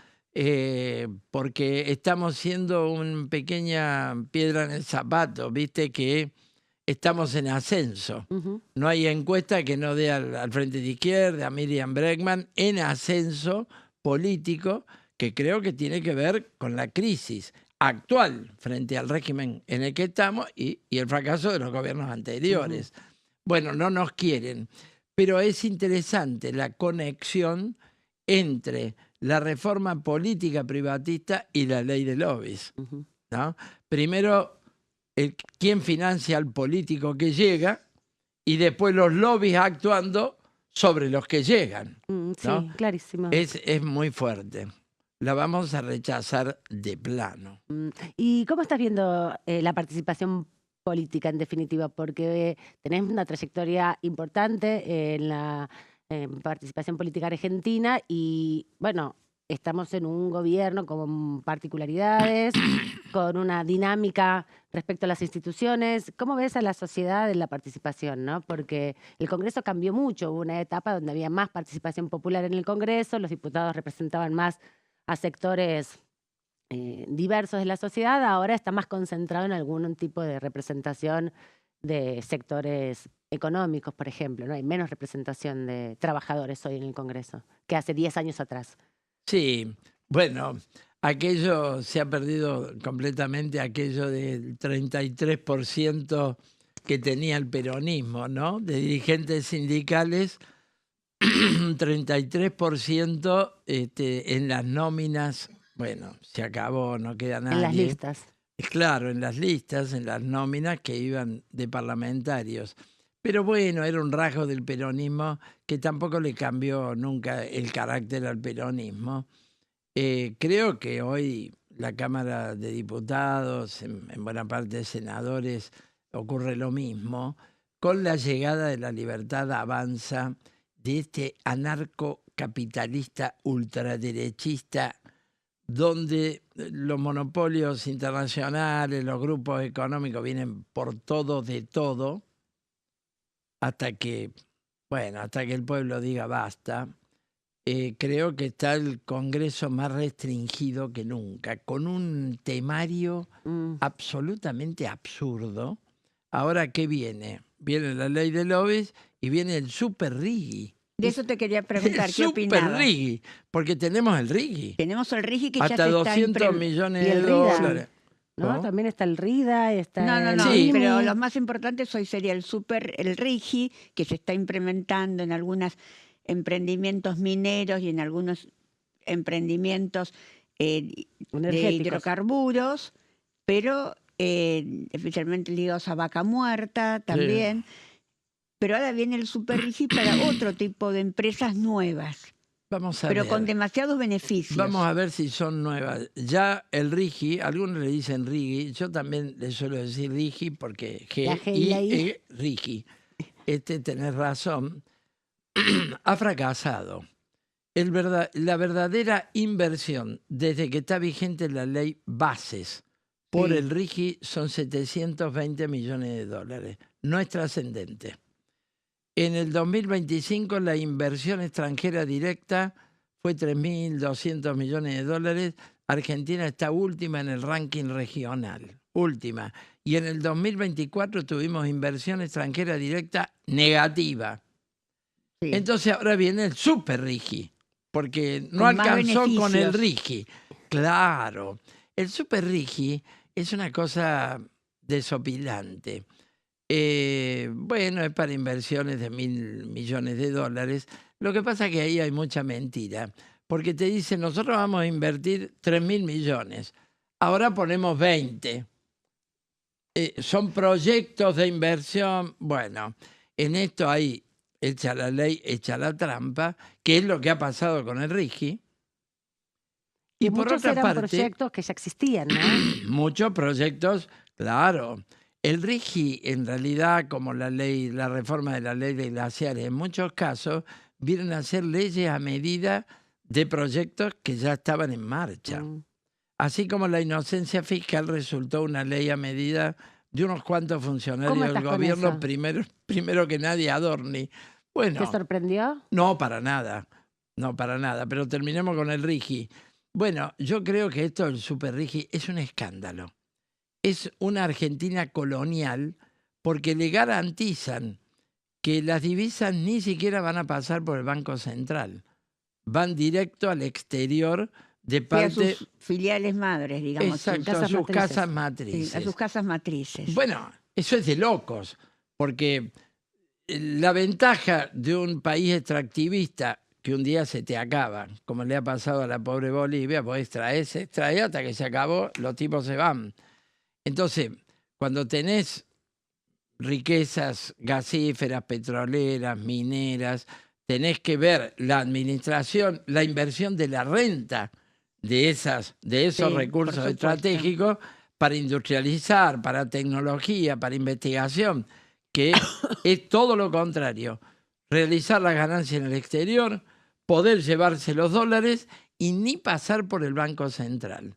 Porque estamos siendo una pequeña piedra en el zapato, viste que estamos en ascenso. No hay encuesta que no dé al Frente de Izquierda, a Miriam Bregman, en ascenso político, que creo que tiene que ver con la crisis actual frente al régimen en el que estamos y el fracaso de los gobiernos anteriores. Bueno, no nos quieren, pero es interesante la conexión entre la reforma política privatista y la ley de lobbies, ¿no? Primero, quién financia al político que llega y después los lobbies actuando sobre los que llegan, ¿no? Sí, clarísimo. Es muy fuerte. La vamos a rechazar de plano. ¿Y cómo estás viendo la participación política, en definitiva? Porque tenés una trayectoria importante en la participación política argentina y, bueno, estamos en un gobierno con particularidades, con una dinámica respecto a las instituciones. ¿Cómo ves a la sociedad en la participación, no? Porque el Congreso cambió mucho. Hubo una etapa donde había más participación popular en el Congreso, los diputados representaban más a sectores diversos de la sociedad, ahora está más concentrado en algún tipo de representación de sectores económicos, por ejemplo, ¿no? Hay menos representación de trabajadores hoy en el Congreso que hace 10 años atrás. Sí, bueno, aquello se ha perdido completamente, aquello del 33% que tenía el peronismo, ¿no? De dirigentes sindicales, 33% en las nóminas. Bueno, se acabó, no queda nadie. En las listas. Claro, en las listas, en las nóminas que iban de parlamentarios. Pero bueno, era un rasgo del peronismo que tampoco le cambió nunca el carácter al peronismo. Creo que hoy la Cámara de Diputados, en buena parte de senadores, ocurre lo mismo. Con la llegada de la Libertad Avanza, de este anarcocapitalista ultraderechista, donde los monopolios internacionales, los grupos económicos vienen por todo de todo, hasta que el pueblo diga basta. Creo que está el Congreso más restringido que nunca, con un temario absolutamente absurdo. Ahora, ¿qué viene? Viene la ley de lobbies y viene el super RIGI. De eso te quería preguntar, ¿qué Super opinabas? RIGI, porque tenemos el RIGI. Tenemos el RIGI que ya Hasta se 200 millones y de el RIDA, dólares. ¿no? ¿No? También está el RIDA, está No, el Sí. RIMI. pero los más importantes hoy sería el RIGI, que se está implementando en algunos emprendimientos mineros y en algunos emprendimientos de Energéticos. hidrocarburos, pero especialmente ligados a vaca muerta también. Pero ahora viene el Super RIGI para otro tipo de empresas nuevas, Vamos a pero ver. con demasiados beneficios. Vamos a ver si son nuevas. Ya el RIGI, algunos le dicen RIGI, yo también le suelo decir RIGI porque La G y la I. G-I-E, RIGI. Tenés razón, ha fracasado. La verdadera inversión, desde que está vigente la ley Bases, por Sí. el RIGI son 720 millones de dólares. No es trascendente. En el 2025 la inversión extranjera directa fue 3.200 millones de dólares. Argentina está última en el ranking regional, última. Y en el 2024 tuvimos inversión extranjera directa negativa. Sí. Entonces ahora viene el super RIGI, porque no Con más alcanzó con el beneficios. RIGI. Claro, el super RIGI es una cosa desopilante. Bueno, es para inversiones de 1.000 millones de dólares. Lo que pasa es que ahí hay mucha mentira, porque te dicen, nosotros vamos a invertir 3.000 millones, ahora ponemos 20. Son proyectos de inversión. Bueno, en esto hay hecha la ley, hecha la trampa, que es lo que ha pasado con el RIGI. Y por muchos otra eran parte, proyectos que ya existían, ¿no? muchos proyectos, claro. El RIGI, en realidad, como la reforma de la ley de glaciares, en muchos casos, vienen a ser leyes a medida de proyectos que ya estaban en marcha. Así como la inocencia fiscal resultó una ley a medida de unos cuantos ¿Cómo funcionarios estás del con gobierno, eso? primero que nadie Adorni. Bueno, ¿Te sorprendió? no, para nada. No, para nada. Pero terminemos con el RIGI. Bueno, yo creo que esto del Super RIGI es un escándalo. Es una Argentina colonial porque le garantizan que las divisas ni siquiera van a pasar por el Banco Central. Van directo al exterior de Sí, a parte... sus filiales madres, digamos. Exacto, a sus casas matrices. Sí, a sus casas matrices. Bueno, eso es de locos, porque la ventaja de un país extractivista que un día se te acaba, como le ha pasado a la pobre Bolivia, pues extrae hasta que se acabó, los tipos se van. Entonces, cuando tenés riquezas gasíferas, petroleras, mineras, tenés que ver la administración, la inversión de la renta de esos Sí, recursos por supuesto. estratégicos para industrializar, para tecnología, para investigación, que es todo lo contrario. Realizar las ganancias en el exterior, poder llevarse los dólares y ni pasar por el Banco Central.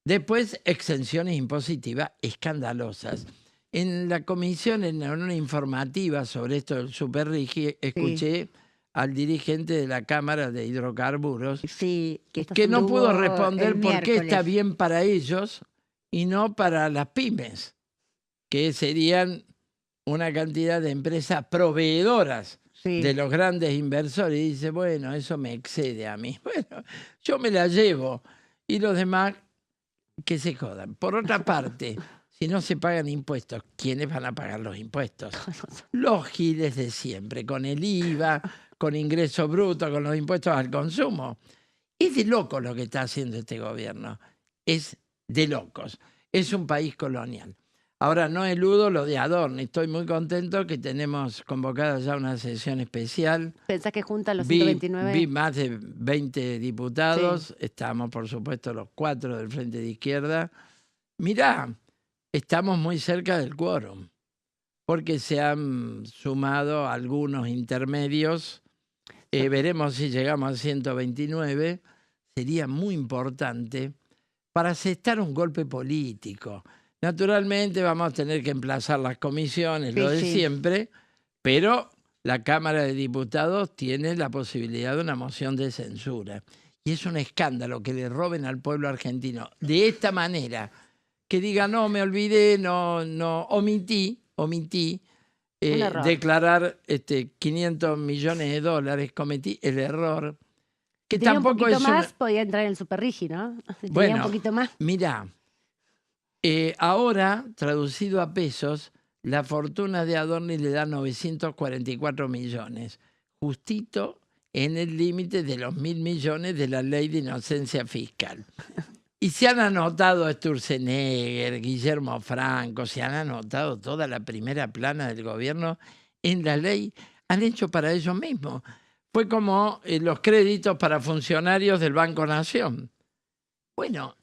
Después, exenciones impositivas escandalosas. En la comisión, en una informativa sobre esto del Super RIGI, escuché al dirigente de la Cámara de Hidrocarburos, Sí, que no pudo responder el por qué está miércoles. bien para ellos y no para las pymes, que serían una cantidad de empresas proveedoras Sí. de los grandes inversores. Y dice, bueno, eso me excede a mí. Bueno, yo me la llevo y los demás que se jodan. Por otra parte, si no se pagan impuestos, ¿quiénes van a pagar los impuestos? Los giles de siempre, con el IVA, con ingreso bruto, con los impuestos al consumo. Es de locos lo que está haciendo este gobierno. Es de locos. Es un país colonial. Ahora, no eludo lo de Adorni. Estoy muy contento que tenemos convocada ya una sesión especial. ¿Pensás que juntan los Vi 129? más de 20 diputados. Estamos, por supuesto, los 4 del Frente de Izquierda. Mirá, estamos muy cerca del quórum, porque se han sumado algunos intermedios. Veremos si llegamos a 129. Sería muy importante para asestar un golpe político. Naturalmente vamos a tener que emplazar las comisiones, lo de siempre, pero la Cámara de Diputados tiene la posibilidad de una moción de censura. Y es un escándalo que le roben al pueblo argentino de esta manera, que diga, no, me olvidé, no, omití declarar 500 millones de dólares, cometí el error. Que Tenía tampoco un poquito es más, podía entrar en el Superrigi, ¿no? Si tenía bueno, un poquito más. Mirá, ahora, traducido a pesos, la fortuna de Adorni le da 944 millones, justito en el límite de los 1.000 millones de la ley de inocencia fiscal. Y se han anotado Sturzenegger, Guillermo Franco, se han anotado toda la primera plana del gobierno en la ley, han hecho para ellos mismos. Fue como los créditos para funcionarios del Banco Nación. Bueno,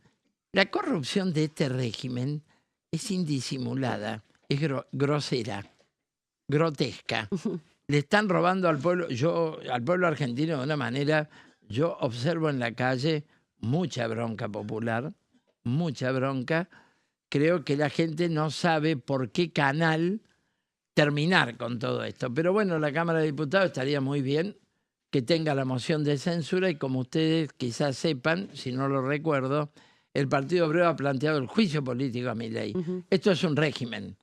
la corrupción de este régimen es indisimulada, es grosera, grotesca. Le están robando al pueblo argentino de una manera. Yo observo en la calle mucha bronca popular, mucha bronca. Creo que la gente no sabe por qué canal terminar con todo esto. Pero bueno, la Cámara de Diputados estaría muy bien que tenga la moción de censura y, como ustedes quizás sepan, si no lo recuerdo, el Partido Obrero ha planteado el juicio político a Milei. Esto es un régimen.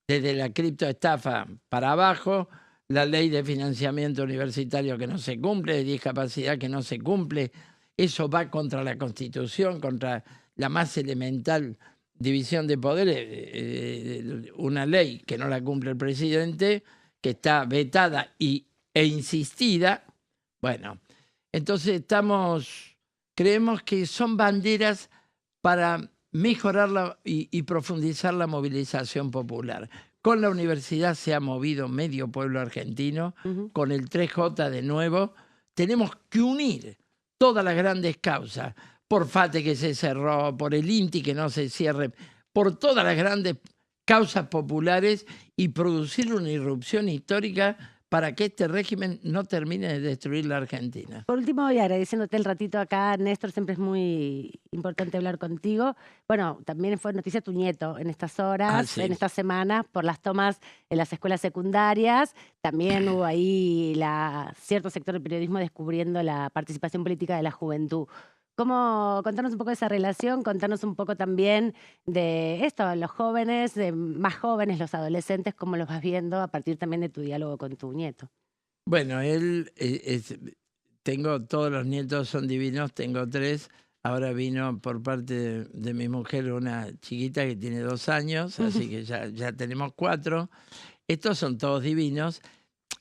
Desde la criptoestafa para abajo, la ley de financiamiento universitario que no se cumple, de discapacidad que no se cumple, eso va contra la Constitución, contra la más elemental división de poderes, una ley que no la cumple el presidente, que está vetada e insistida. Bueno, entonces creemos que son banderas para mejorar y profundizar la movilización popular. Con la universidad se ha movido medio pueblo argentino, con el 3J de nuevo. Tenemos que unir todas las grandes causas, por FATE que se cerró, por el INTI que no se cierre, por todas las grandes causas populares y producir una irrupción histórica para que este régimen no termine de destruir la Argentina. Por último, y agradeciéndote el ratito acá, Néstor, siempre es muy importante hablar contigo. Bueno, también fue noticia tu nieto en estas horas, en estas semanas, por las tomas en las escuelas secundarias. También hubo ahí cierto sector del periodismo descubriendo la participación política de la juventud. Contanos un poco de esa relación, contanos un poco también de esto, los jóvenes, más jóvenes, los adolescentes, cómo los vas viendo a partir también de tu diálogo con tu nieto. Bueno, tengo todos los nietos, son divinos, tengo 3. Ahora vino por parte de mi mujer una chiquita que tiene 2 años, así que ya tenemos 4. Estos son todos divinos.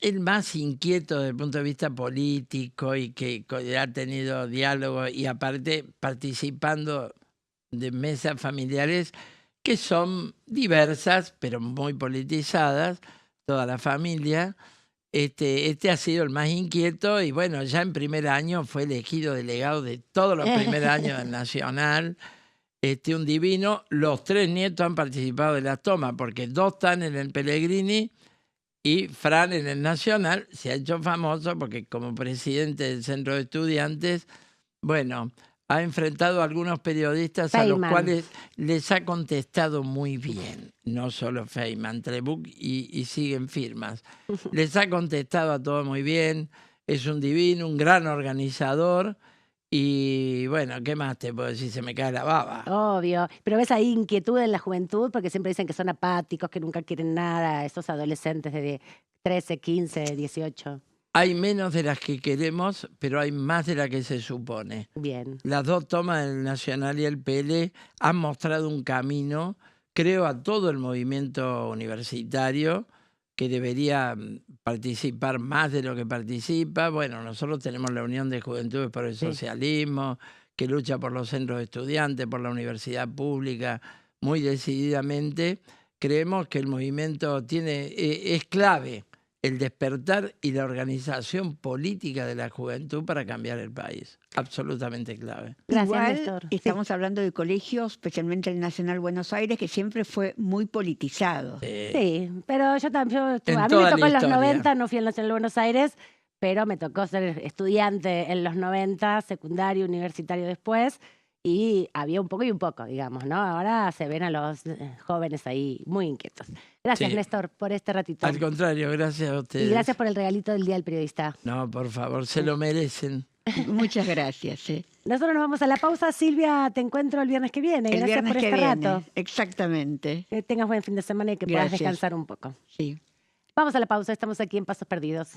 El más inquieto desde el punto de vista político y que ha tenido diálogo y aparte participando de mesas familiares que son diversas, pero muy politizadas, toda la familia. Este ha sido el más inquieto y bueno, ya en primer año fue elegido delegado de todos los primeros años del Nacional. Un divino. Los 3 nietos han participado de las tomas porque 2 están en el Pellegrini y Fran en el Nacional. Se ha hecho famoso porque como presidente del Centro de Estudiantes, bueno, ha enfrentado a algunos periodistas a los cuales les ha contestado muy bien. No solo Feynman, Trebuch y siguen firmas. Les ha contestado a todos muy bien. es un divino, un gran organizador. Y bueno, ¿qué más te puedo decir? Se me cae la baba. Obvio. Pero ves ahí inquietud en la juventud porque siempre dicen que son apáticos, que nunca quieren nada, esos adolescentes de 13, 15, 18. Hay menos de las que queremos, pero hay más de las que se supone. Bien. Las dos tomas, el Nacional y el PL, han mostrado un camino, creo, a todo el movimiento universitario, que debería participar más de lo que participa. Bueno, nosotros tenemos la Unión de Juventudes por el Socialismo, que lucha por los centros de estudiantes, por la universidad pública, muy decididamente. Creemos que el movimiento es clave el despertar y la organización política de la juventud para cambiar el país. Absolutamente clave. Gracias, Igual, Néstor. estamos hablando de colegios, especialmente el Nacional Buenos Aires, que siempre fue muy politizado. Sí, pero yo también, a mí me toda tocó la en los historia. 90, no fui al Nacional de Buenos Aires, pero me tocó ser estudiante en los 90, secundario, universitario después, y había un poco y un poco, digamos, ¿no? Ahora se ven a los jóvenes ahí muy inquietos. Gracias, Sí. Néstor, por este ratito. Al contrario, gracias a ustedes. Y gracias por el regalito del Día del Periodista. No, por favor, se lo merecen. Muchas gracias. Nosotros nos vamos a la pausa. Silvia, te encuentro el viernes que viene. El Gracias viernes por que este viene. rato. Exactamente. Que tengas buen fin de semana y que puedas Gracias. descansar un poco. Sí. Vamos a la pausa. Estamos aquí en Pasos Perdidos.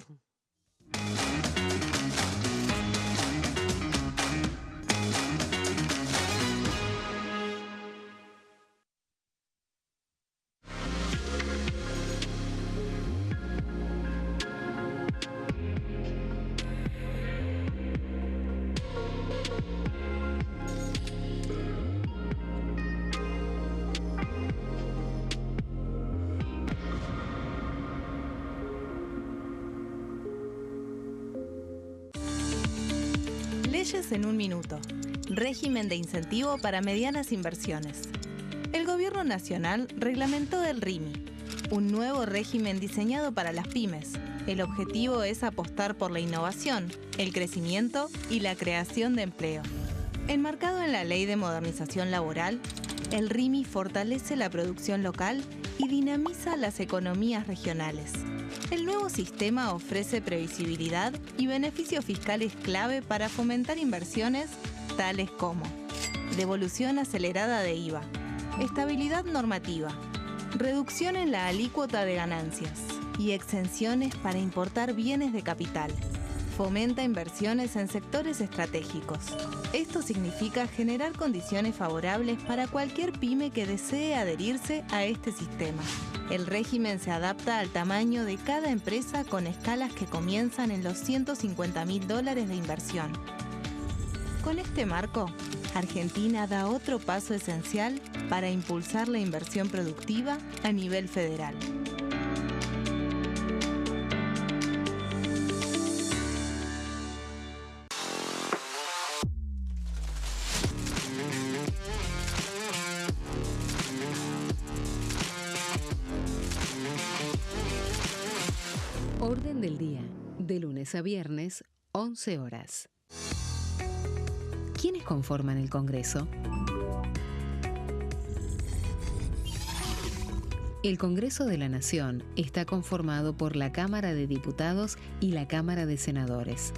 Leyes en un minuto. Régimen de incentivo para medianas inversiones. El Gobierno Nacional reglamentó el RIMI, un nuevo régimen diseñado para las pymes. El objetivo es apostar por la innovación, el crecimiento y la creación de empleo. Enmarcado en la Ley de Modernización Laboral, el RIMI fortalece la producción local y dinamiza las economías regionales. El nuevo sistema ofrece previsibilidad y beneficios fiscales clave para fomentar inversiones tales como devolución acelerada de IVA, estabilidad normativa, reducción en la alícuota de ganancias y exenciones para importar bienes de capital. Fomenta inversiones en sectores estratégicos. Esto significa generar condiciones favorables para cualquier pyme que desee adherirse a este sistema. El régimen se adapta al tamaño de cada empresa con escalas que comienzan en los $150.000 de inversión. Con este marco, Argentina da otro paso esencial para impulsar la inversión productiva a nivel federal. Orden del día, de lunes a viernes, 11 horas. ¿Quiénes conforman el Congreso? El Congreso de la Nación está conformado por la Cámara de Diputados y la Cámara de Senadores.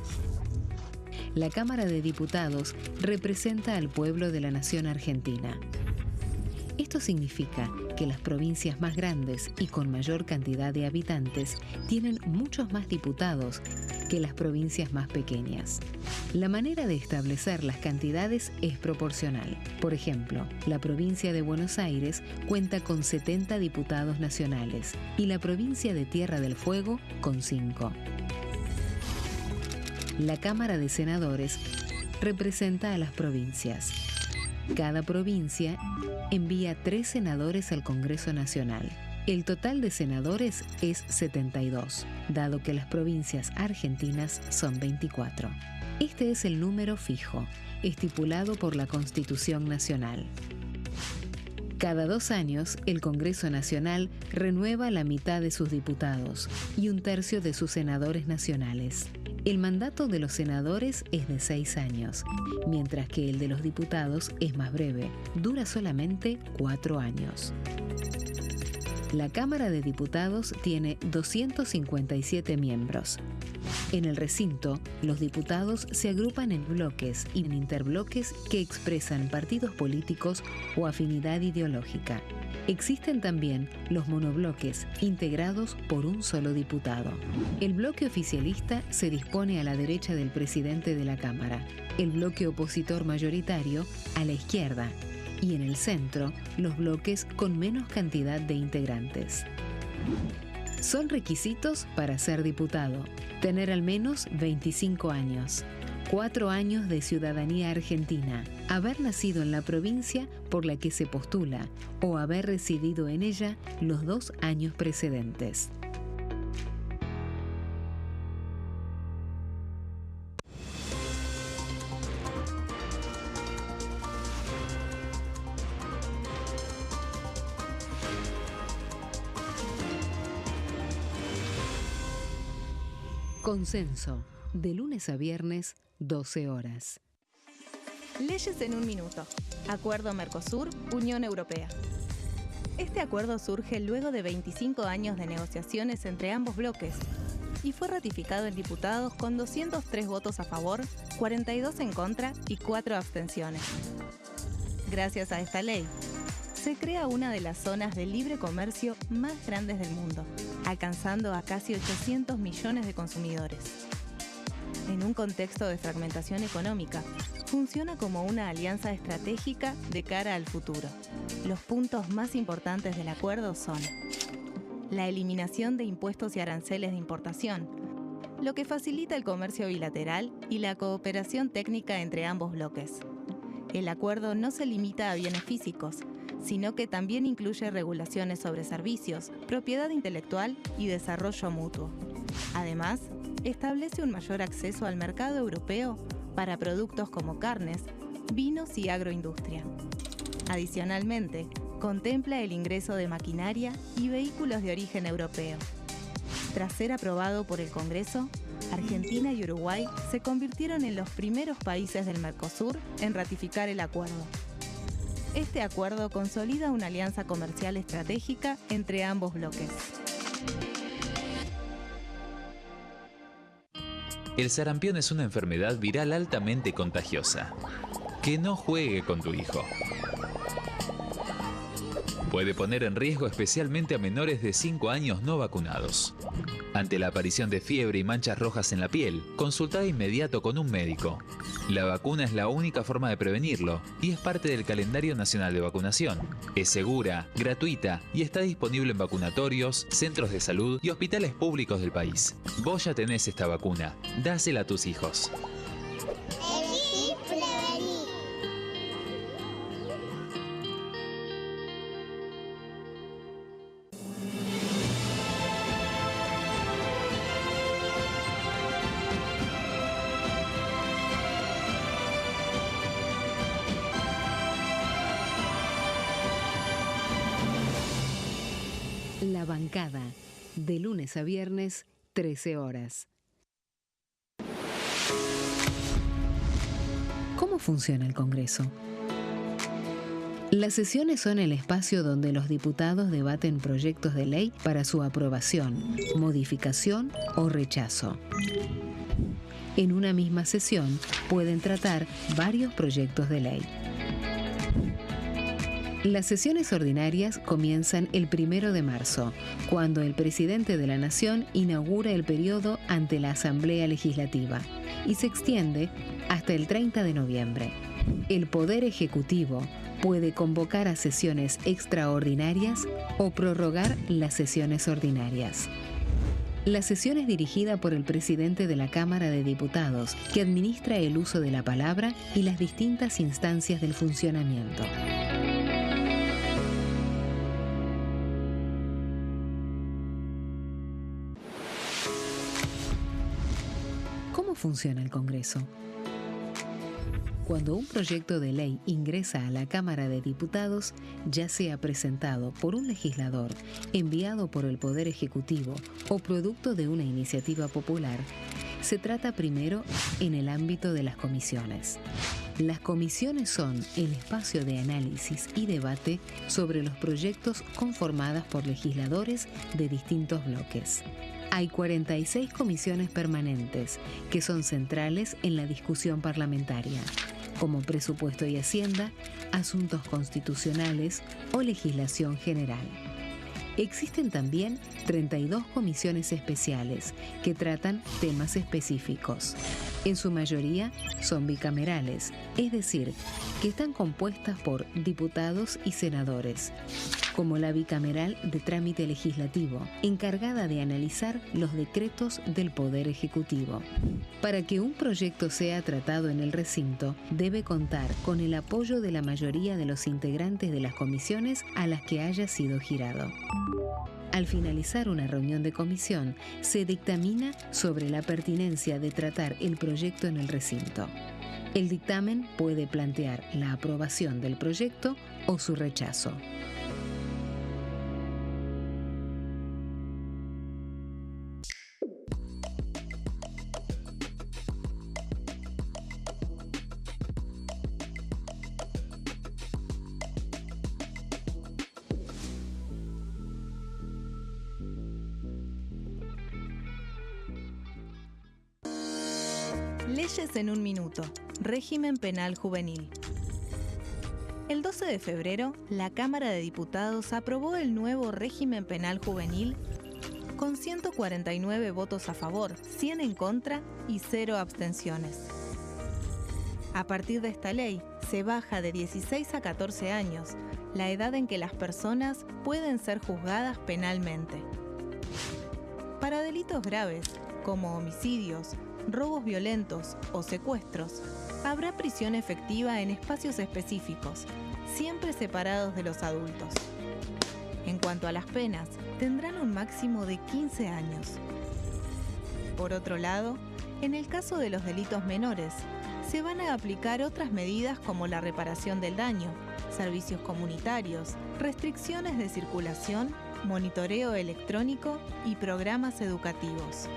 La Cámara de Diputados representa al pueblo de la nación argentina. Esto significa que las provincias más grandes y con mayor cantidad de habitantes tienen muchos más diputados que las provincias más pequeñas. La manera de establecer las cantidades es proporcional. Por ejemplo, la provincia de Buenos Aires cuenta con 70 diputados nacionales y la provincia de Tierra del Fuego con 5. La Cámara de Senadores representa a las provincias. Cada provincia envía 3 senadores al Congreso Nacional. El total de senadores es 72, dado que las provincias argentinas son 24. Este es el número fijo, estipulado por la Constitución Nacional. Cada 2 años, el Congreso Nacional renueva la mitad de sus diputados y 1/3 de sus senadores nacionales. El mandato de los senadores es de 6 años, mientras que el de los diputados es más breve, dura solamente 4 años. La Cámara de Diputados tiene 257 miembros. En el recinto, los diputados se agrupan en bloques y en interbloques que expresan partidos políticos o afinidad ideológica. Existen también los monobloques, integrados por un solo diputado. El bloque oficialista se dispone a la derecha del presidente de la Cámara, el bloque opositor mayoritario a la izquierda, y en el centro, los bloques con menos cantidad de integrantes. Son requisitos para ser diputado: tener al menos 25 años, 4 años de ciudadanía argentina, haber nacido en la provincia por la que se postula o haber residido en ella los 2 años precedentes. Consenso, de lunes a viernes, 12 horas. Leyes en un minuto. Acuerdo Mercosur-Unión Europea. Este acuerdo surge luego de 25 años de negociaciones entre ambos bloques y fue ratificado en diputados con 203 votos a favor, 42 en contra y 4 abstenciones. Gracias a esta ley, se crea una de las zonas de libre comercio más grandes del mundo, alcanzando a casi 800 millones de consumidores. En un contexto de fragmentación económica, funciona como una alianza estratégica de cara al futuro. Los puntos más importantes del acuerdo son la eliminación de impuestos y aranceles de importación, lo que facilita el comercio bilateral y la cooperación técnica entre ambos bloques. El acuerdo no se limita a bienes físicos, sino que también incluye regulaciones sobre servicios, propiedad intelectual y desarrollo mutuo. Además, establece un mayor acceso al mercado europeo para productos como carnes, vinos y agroindustria. Adicionalmente, contempla el ingreso de maquinaria y vehículos de origen europeo. Tras ser aprobado por el Congreso, Argentina y Uruguay se convirtieron en los primeros países del Mercosur en ratificar el acuerdo. Este acuerdo consolida una alianza comercial estratégica entre ambos bloques. El sarampión es una enfermedad viral altamente contagiosa. Que no juegue con tu hijo. Puede poner en riesgo especialmente a menores de 5 años no vacunados. Ante la aparición de fiebre y manchas rojas en la piel, consulta de inmediato con un médico. La vacuna es la única forma de prevenirlo y es parte del calendario nacional de vacunación. Es segura, gratuita y está disponible en vacunatorios, centros de salud y hospitales públicos del país. Vos ya tenés esta vacuna, dásela a tus hijos. Elegí prevenir. La bancada, de lunes a viernes, 13 horas. ¿Cómo funciona el Congreso? Las sesiones son el espacio donde los diputados debaten proyectos de ley para su aprobación, modificación o rechazo. En una misma sesión pueden tratar varios proyectos de ley. Las sesiones ordinarias comienzan el 1 de marzo, cuando el presidente de la Nación inaugura el periodo ante la Asamblea Legislativa y se extiende hasta el 30 de noviembre. El Poder Ejecutivo puede convocar a sesiones extraordinarias o prorrogar las sesiones ordinarias. La sesión es dirigida por el presidente de la Cámara de Diputados, que administra el uso de la palabra y las distintas instancias del funcionamiento. ¿Cómo funciona el Congreso? Cuando un proyecto de ley ingresa a la Cámara de Diputados, ya sea presentado por un legislador, enviado por el Poder Ejecutivo o producto de una iniciativa popular, se trata primero en el ámbito de las comisiones. Las comisiones son el espacio de análisis y debate sobre los proyectos conformadas por legisladores de distintos bloques. Hay 46 comisiones permanentes que son centrales en la discusión parlamentaria, como Presupuesto y Hacienda, Asuntos Constitucionales o Legislación General. Existen también 32 comisiones especiales que tratan temas específicos. En su mayoría son bicamerales, es decir, que están compuestas por diputados y senadores, como la bicameral de trámite legislativo, encargada de analizar los decretos del Poder Ejecutivo. Para que un proyecto sea tratado en el recinto, debe contar con el apoyo de la mayoría de los integrantes de las comisiones a las que haya sido girado. Al finalizar una reunión de comisión, se dictamina sobre la pertinencia de tratar el proyecto en el recinto. El dictamen puede plantear la aprobación del proyecto o su rechazo. Leyes en un minuto. Régimen penal juvenil. El 12 de febrero, la Cámara de Diputados aprobó el nuevo régimen penal juvenil con 149 votos a favor, 100 en contra y 0 abstenciones. A partir de esta ley, se baja de 16 a 14 años la edad en que las personas pueden ser juzgadas penalmente. Para delitos graves, como homicidios, robos violentos o secuestros, habrá prisión efectiva en espacios específicos, siempre separados de los adultos. En cuanto a las penas, tendrán un máximo de 15 años. Por otro lado, en el caso de los delitos menores, se van a aplicar otras medidas como la reparación del daño, servicios comunitarios, restricciones de circulación, monitoreo electrónico y programas educativos.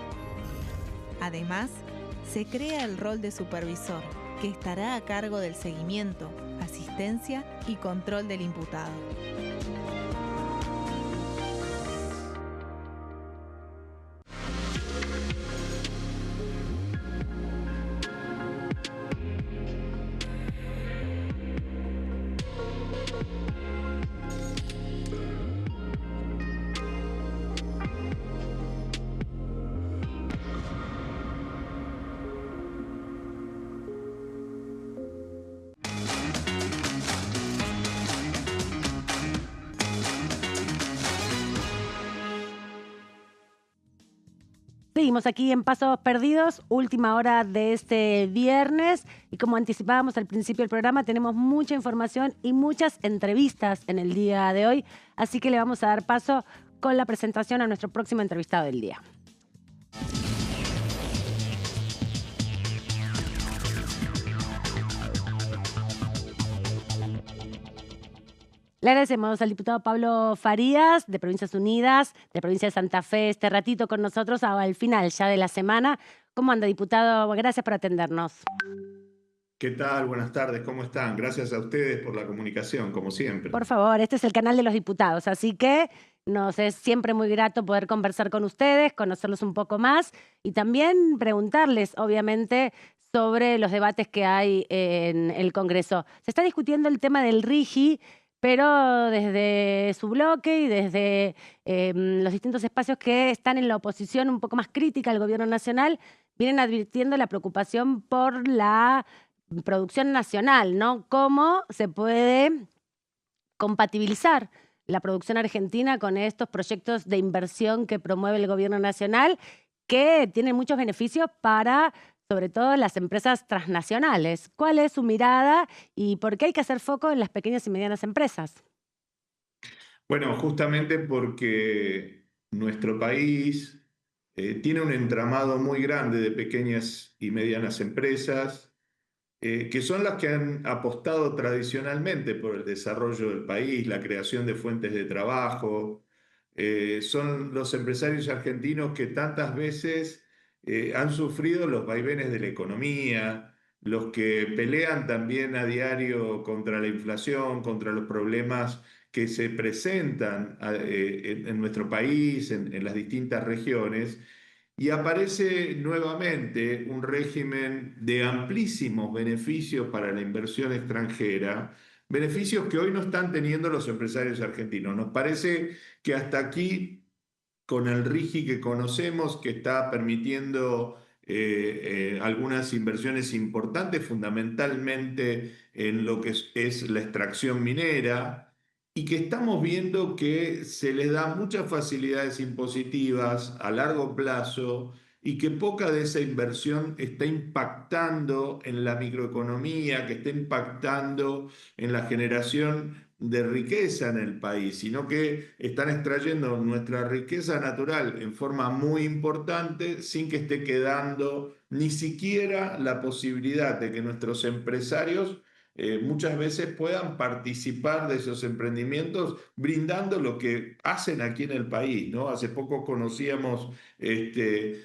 Además, se crea el rol de supervisor, que estará a cargo del seguimiento, asistencia y control del imputado. Seguimos aquí en Pasos Perdidos, última hora de este viernes y como anticipábamos al principio del programa tenemos mucha información y muchas entrevistas en el día de hoy, así que le vamos a dar paso con la presentación a nuestro próximo entrevistado del día. Le agradecemos al diputado Pablo Farías, de Provincias Unidas, de Provincia de Santa Fe, este ratito con nosotros al final ya de la semana. ¿Cómo anda, diputado? Gracias por atendernos. ¿Qué tal? Buenas tardes, ¿cómo están? Gracias a ustedes por la comunicación, como siempre. Por favor, este es el canal de los diputados, así que nos es siempre muy grato poder conversar con ustedes, conocerlos un poco más y también preguntarles, obviamente, sobre los debates que hay en el Congreso. Se está discutiendo el tema del RIGI, pero desde su bloque y desde los distintos espacios que están en la oposición un poco más crítica al gobierno nacional, vienen advirtiendo la preocupación por la producción nacional, ¿no? ¿Cómo se puede compatibilizar la producción argentina con estos proyectos de inversión que promueve el gobierno nacional, que tienen muchos beneficios para, sobre todo, las empresas transnacionales? ¿Cuál es su mirada y por qué hay que hacer foco en las pequeñas y medianas empresas? Bueno, justamente porque nuestro país tiene un entramado muy grande de pequeñas y medianas empresas que son las que han apostado tradicionalmente por el desarrollo del país, la creación de fuentes de trabajo. Son los empresarios argentinos que tantas veces han sufrido los vaivenes de la economía, los que pelean también a diario contra la inflación, contra los problemas que se presentan en nuestro país, en las distintas regiones, y aparece nuevamente un régimen de amplísimos beneficios para la inversión extranjera, beneficios que hoy no están teniendo los empresarios argentinos. Nos parece que hasta aquí, con el RIGI que conocemos, que está permitiendo algunas inversiones importantes, fundamentalmente en lo que es la extracción minera, y que estamos viendo que se les da muchas facilidades impositivas a largo plazo y que poca de esa inversión está impactando en la microeconomía, que está impactando en la generación de riqueza en el país, sino que están extrayendo nuestra riqueza natural en forma muy importante sin que esté quedando ni siquiera la posibilidad de que nuestros empresarios muchas veces puedan participar de esos emprendimientos brindando lo que hacen aquí en el país, ¿no? Hace poco conocíamos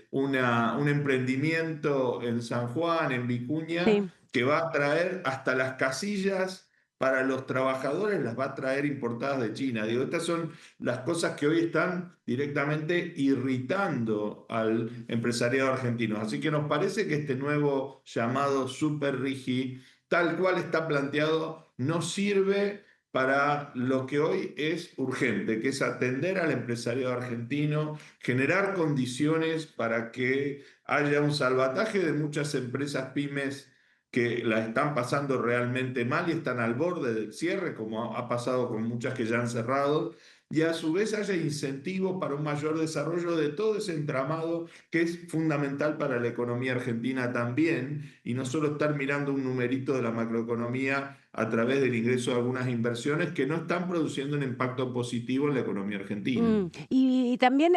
un emprendimiento en San Juan, en Vicuña, Sí. que va a traer hasta las casillas para los trabajadores, las va a traer importadas de China. Digo, estas son las cosas que hoy están directamente irritando al empresariado argentino. Así que nos parece que este nuevo llamado Super Rigi, tal cual está planteado, no sirve para lo que hoy es urgente, que es atender al empresariado argentino, generar condiciones para que haya un salvataje de muchas empresas pymes que la están pasando realmente mal y están al borde del cierre, como ha pasado con muchas que ya han cerrado, y a su vez haya incentivos para un mayor desarrollo de todo ese entramado que es fundamental para la economía argentina también, y no solo estar mirando un numerito de la macroeconomía a través del ingreso de algunas inversiones que no están produciendo un impacto positivo en la economía argentina. Y también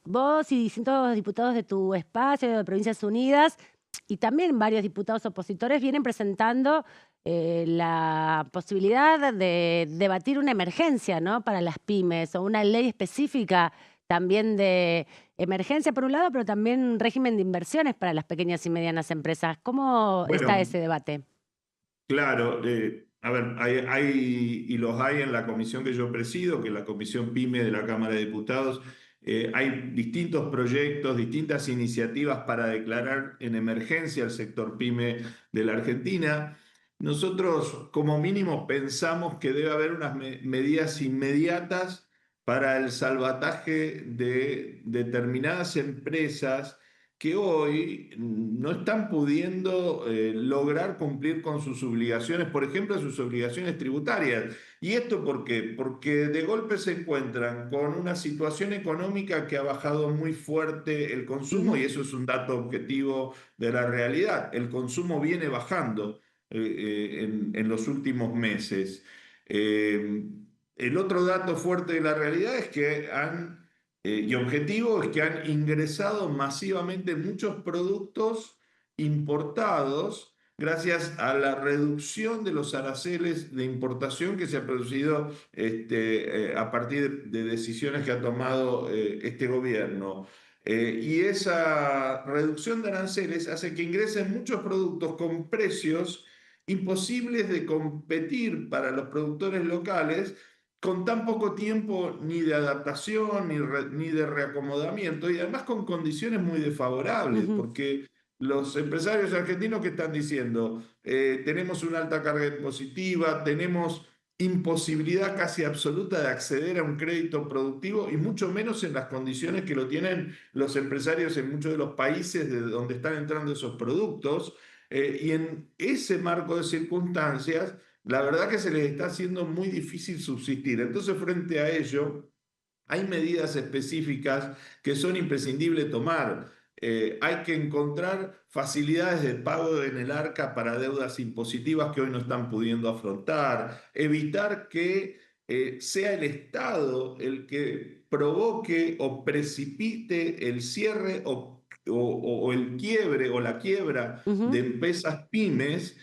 vos y distintos diputados de tu espacio, de Provincias Unidas, y también varios diputados opositores vienen presentando la posibilidad de debatir una emergencia, ¿no?, para las pymes, o una ley específica también de emergencia por un lado, pero también un régimen de inversiones para las pequeñas y medianas empresas. ¿Cómo está Bueno, ese debate? claro, a ver, y los hay en la comisión que yo presido, que es la Comisión PYME de la Cámara de Diputados. Hay distintos proyectos, distintas iniciativas para declarar en emergencia el sector PYME de la Argentina. Nosotros, como mínimo, pensamos que debe haber unas medidas inmediatas para el salvataje de determinadas empresas que hoy no están pudiendo lograr cumplir con sus obligaciones, por ejemplo, sus obligaciones tributarias. ¿Y esto por qué? Porque de golpe se encuentran con una situación económica que ha bajado muy fuerte el consumo, y eso es un dato objetivo de la realidad. El consumo viene bajando en los últimos meses. El otro dato fuerte de la realidad es que y objetivo es que han ingresado masivamente muchos productos importados gracias a la reducción de los aranceles de importación que se ha producido a partir de decisiones que ha tomado este gobierno. Y esa reducción de aranceles hace que ingresen muchos productos con precios imposibles de competir para los productores locales, con tan poco tiempo ni de adaptación ni de reacomodamiento, y además con condiciones muy desfavorables, porque los empresarios argentinos que están diciendo, tenemos una alta carga impositiva, tenemos imposibilidad casi absoluta de acceder a un crédito productivo, y mucho menos en las condiciones que lo tienen los empresarios en muchos de los países de donde están entrando esos productos. Y en ese marco de circunstancias, la verdad que se les está haciendo muy difícil subsistir. Entonces, frente a ello, hay medidas específicas que son imprescindibles tomar. Hay que encontrar facilidades de pago en el arca para deudas impositivas que hoy no están pudiendo afrontar, evitar que sea el Estado el que provoque o precipite el cierre o el quiebre o la quiebra de empresas pymes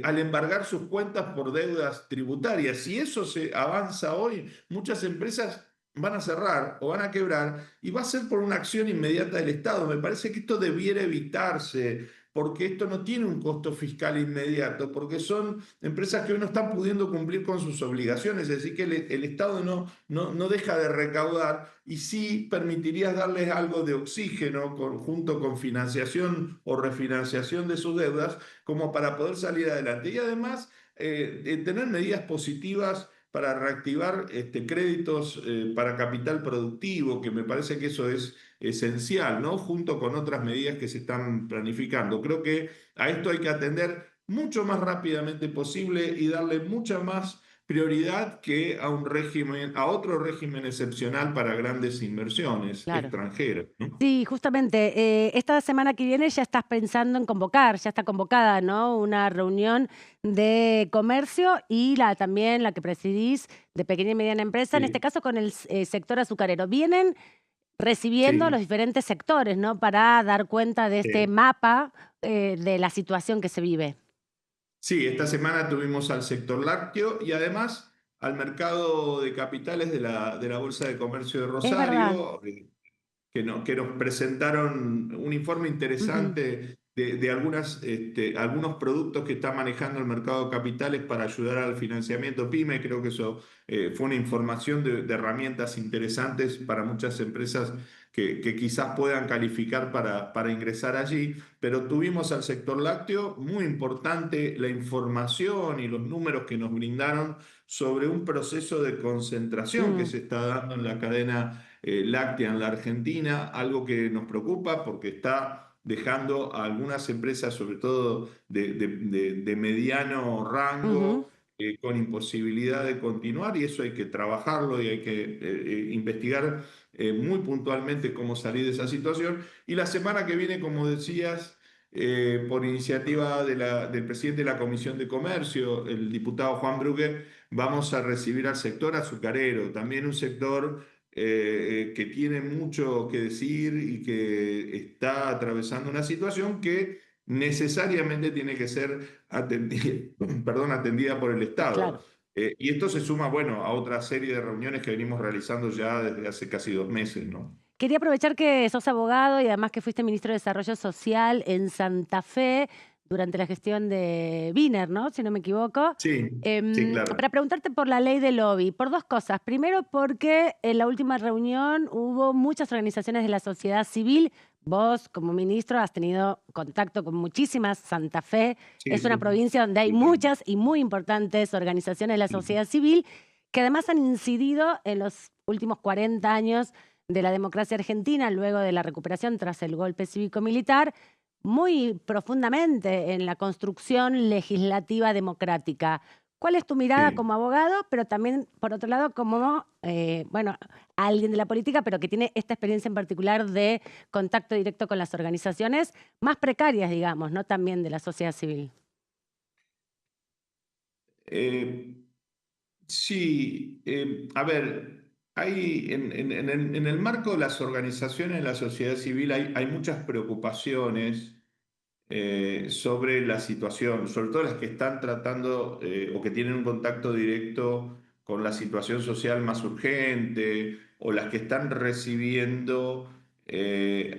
al embargar sus cuentas por deudas tributarias. Si eso se avanza hoy, muchas empresas van a cerrar o van a quebrar, y va a ser por una acción inmediata del Estado. Me parece que esto debiera evitarse, porque esto no tiene un costo fiscal inmediato, porque son empresas que hoy no están pudiendo cumplir con sus obligaciones, es decir, que el Estado no deja de recaudar y sí permitiría darles algo de oxígeno junto con financiación o refinanciación de sus deudas como para poder salir adelante. Y además tener medidas positivas para reactivar créditos para capital productivo, que me parece que eso es esencial, ¿no? Junto con otras medidas que se están planificando. Creo que a esto hay que atender mucho más rápidamente posible y darle mucha más prioridad que a otro régimen excepcional para grandes inversiones extranjeras, ¿no? Sí, justamente, esta semana que viene ya estás pensando en convocar, ya está convocada, ¿no? Una reunión de comercio y también la que presidís de pequeña y mediana empresa, en este Sí, caso con el sector azucarero. Vienen recibiendo a los sí, diferentes sectores, ¿no? Para dar cuenta de este sí. mapa de la situación que se vive. Sí, esta semana tuvimos al sector lácteo y además al mercado de capitales de la Bolsa de Comercio de Es verdad. Rosario, que nos presentaron un informe Ujú. interesante de algunos productos que está manejando el mercado de capitales para ayudar al financiamiento PYME. Creo que eso fue una información de herramientas interesantes para muchas empresas que quizás puedan calificar para ingresar allí. Pero tuvimos al sector lácteo, muy importante la información y los números que nos brindaron sobre un proceso de concentración que Mm, se está dando en la cadena láctea en la Argentina, algo que nos preocupa porque está dejando a algunas empresas, sobre todo de mediano ujú. rango, con imposibilidad de continuar, y eso hay que trabajarlo y hay que investigar muy puntualmente cómo salir de esa situación. Y la semana que viene, como decías, por iniciativa del presidente de la Comisión de Comercio, el diputado Juan Bruguer, vamos a recibir al sector azucarero, también un sector que tiene mucho que decir y que está atravesando una situación que necesariamente tiene que ser atendida, perdón, atendida por el Estado. Claro. Y esto se suma, bueno, a otra serie de reuniones que venimos realizando ya desde hace casi 2 meses, ¿no? Quería aprovechar que sos abogado y además que fuiste ministro de Desarrollo Social en Santa Fe durante la gestión de Wiener, ¿no? Si no me equivoco. Sí, sí, claro. Para preguntarte por la ley del lobby, por dos cosas. Primero, porque en la última reunión hubo muchas organizaciones de la sociedad civil. Vos, como ministro, has tenido contacto con muchísimas. Santa Fe Sí, es una sí, provincia donde hay totalmente. muchas y muy importantes organizaciones de la Ujú. sociedad civil que además han incidido en los últimos 40 años de la democracia argentina, luego de la recuperación tras el golpe cívico-militar, muy profundamente en la construcción legislativa democrática. ¿Cuál es tu mirada Sí. como abogado, pero también, por otro lado, como bueno, alguien de la política, pero que tiene esta experiencia en particular de contacto directo con las organizaciones más precarias, digamos, ¿no? También de la sociedad civil. Eh, sí, a ver, en el marco de las organizaciones de la sociedad civil hay muchas preocupaciones sobre la situación, sobre todo las que están tratando o que tienen un contacto directo con la situación social más urgente o las que están recibiendo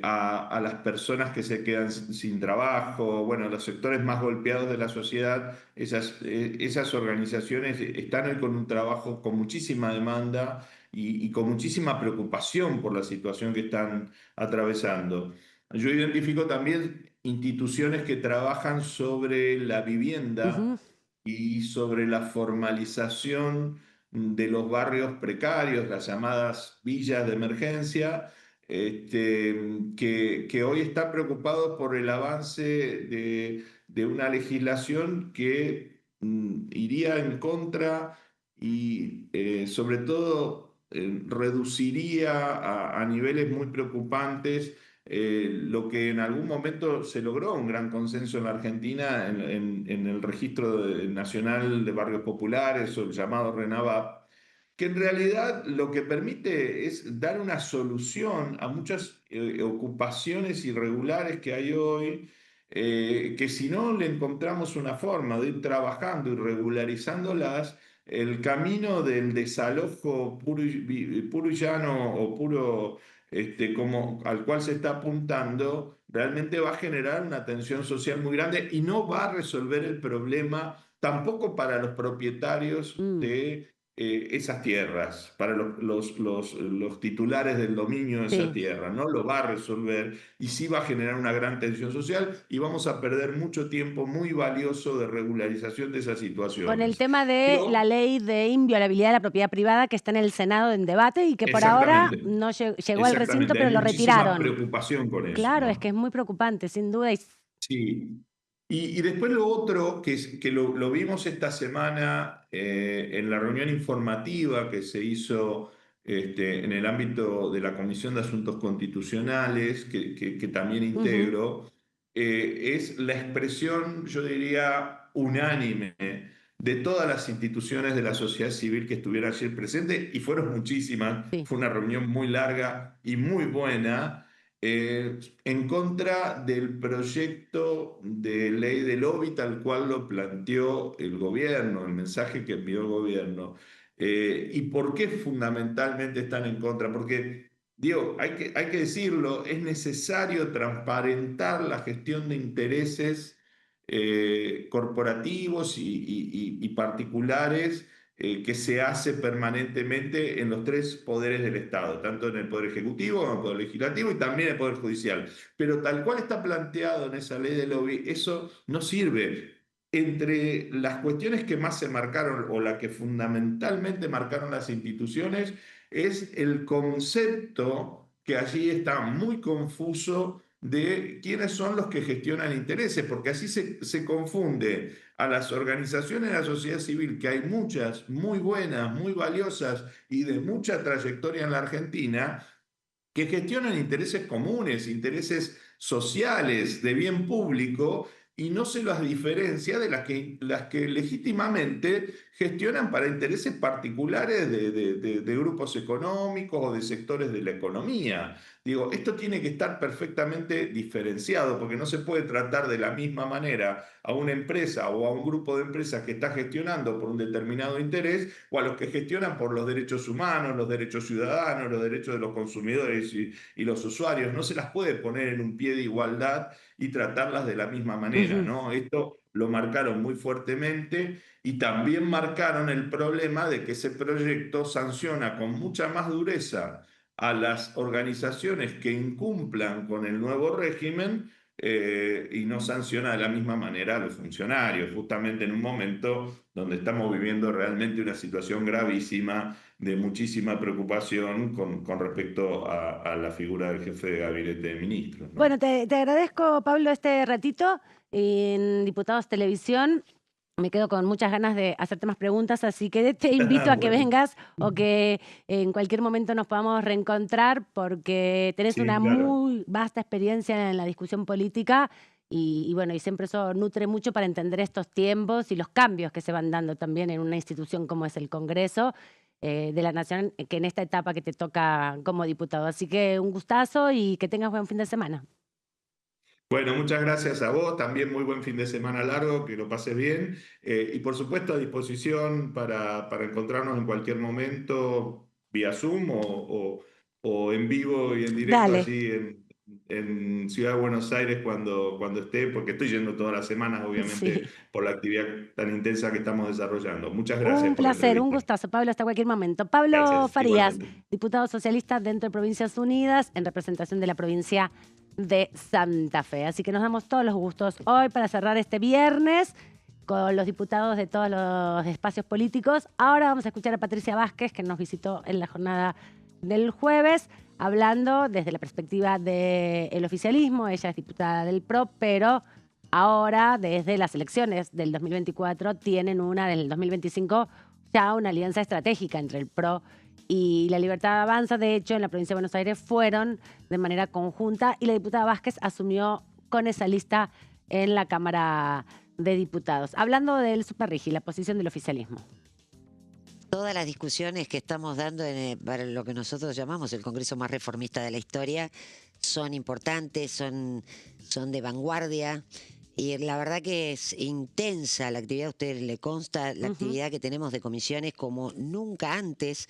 a las personas que se quedan sin trabajo, bueno, los sectores más golpeados de la sociedad, esas organizaciones están hoy con un trabajo con muchísima demanda y con muchísima preocupación por la situación que están atravesando. Yo identifico también instituciones que trabajan sobre la vivienda Ujú. y sobre la formalización de los barrios precarios, las llamadas villas de emergencia, que hoy están preocupados por el avance de una legislación que iría en contra y sobre todo reduciría a niveles muy preocupantes lo que en algún momento se logró un gran consenso en la Argentina en el Registro Nacional de Barrios Populares, o el llamado RENAVAP, que en realidad lo que permite es dar una solución a muchas ocupaciones irregulares que hay hoy, que si no le encontramos una forma de ir trabajando y regularizándolas, el camino del desalojo puro y llano o puro como al cual se está apuntando, realmente va a generar una tensión social muy grande y no va a resolver el problema tampoco para los propietarios de esas tierras, para los titulares del dominio de esa tierra. No lo va a resolver y sí va a generar una gran tensión social y vamos a perder mucho tiempo muy valioso de regularización de esa situación. Con el tema de la ley de inviolabilidad de la propiedad privada que está en el Senado en debate y que por ahora no llegó al recinto, pero lo retiraron. Hay preocupación con eso. Claro, ¿no? es que es muy preocupante, sin duda. Sí. Y después lo otro, que lo vimos esta semana en la reunión informativa que se hizo en el ámbito de la Comisión de Asuntos Constitucionales, que también integro, es la expresión, yo diría, unánime de todas las instituciones de la sociedad civil que estuvieron ayer presentes, y fueron muchísimas, fue una reunión muy larga y muy buena, en contra del proyecto de ley del lobby tal cual lo planteó el gobierno, el mensaje que envió el gobierno. ¿Y por qué fundamentalmente están en contra? Porque, digo, hay que decirlo, es necesario transparentar la gestión de intereses corporativos y particulares que se hace permanentemente en los tres poderes del Estado, tanto en el Poder Ejecutivo como en el Poder Legislativo y también en el Poder Judicial. Pero tal cual está planteado en esa ley de lobby, eso no sirve. Entre las cuestiones que más se marcaron o la que fundamentalmente marcaron las instituciones es el concepto que allí está muy confuso de quiénes son los que gestionan intereses, porque así se confunde a las organizaciones de la sociedad civil, que hay muchas muy buenas, muy valiosas y de mucha trayectoria en la Argentina, que gestionan intereses comunes, intereses sociales, de bien público, y no se las diferencia de las que legítimamente gestionan para intereses particulares de grupos económicos o de sectores de la economía. Digo, esto tiene que estar perfectamente diferenciado, porque no se puede tratar de la misma manera a una empresa o a un grupo de empresas que está gestionando por un determinado interés o a los que gestionan por los derechos humanos, los derechos ciudadanos, los derechos de los consumidores y los usuarios. No se las puede poner en un pie de igualdad y tratarlas de la misma manera, ¿no? Esto lo marcaron muy fuertemente y también marcaron el problema de que ese proyecto sanciona con mucha más dureza a las organizaciones que incumplan con el nuevo régimen y no sanciona de la misma manera a los funcionarios, justamente en un momento donde estamos viviendo realmente una situación gravísima de muchísima preocupación con respecto a la figura del jefe de gabinete de ministros, ¿no? Bueno, te agradezco, Pablo, este ratito en Diputados Televisión. Me quedo con muchas ganas de hacerte más preguntas, así que te invito a que vengas o que en cualquier momento nos podamos reencontrar, porque tenés una muy vasta experiencia en la discusión política y bueno, y siempre eso nutre mucho para entender estos tiempos y los cambios que se van dando también en una institución como es el Congreso de la Nación, que en esta etapa que te toca como diputado. Así que un gustazo y que tengas buen fin de semana. Bueno, muchas gracias a vos, también muy buen fin de semana largo, que lo pases bien y por supuesto a disposición para encontrarnos en cualquier momento vía Zoom o en vivo y en directo. Dale. Allí en Ciudad de Buenos Aires cuando esté, porque estoy yendo todas las semanas, obviamente, por la actividad tan intensa que estamos desarrollando. Muchas gracias. Un placer, un gustazo, Pablo, hasta cualquier momento. Pablo Gracias, Farías, igualmente. diputado socialista dentro de Provincias Unidas, en representación de la provincia de Santa Fe. Así que nos damos todos los gustos hoy para cerrar este viernes con los diputados de todos los espacios políticos. Ahora vamos a escuchar a Patricia Vázquez, que nos visitó en la jornada del jueves, hablando desde la perspectiva del oficialismo. Ella es diputada del PRO, pero ahora, desde las elecciones del 2024, tienen una del 2025 ya una alianza estratégica entre el PRO y la Libertad Avanza. De hecho, en la provincia de Buenos Aires fueron de manera conjunta y la diputada Vázquez asumió con esa lista en la Cámara de Diputados. Hablando del Superrigi, la posición del oficialismo. Todas las discusiones que estamos dando para lo que nosotros llamamos el Congreso más reformista de la historia son importantes, son de vanguardia. Y la verdad que es intensa la actividad, a ustedes le consta la actividad que tenemos de comisiones como nunca antes.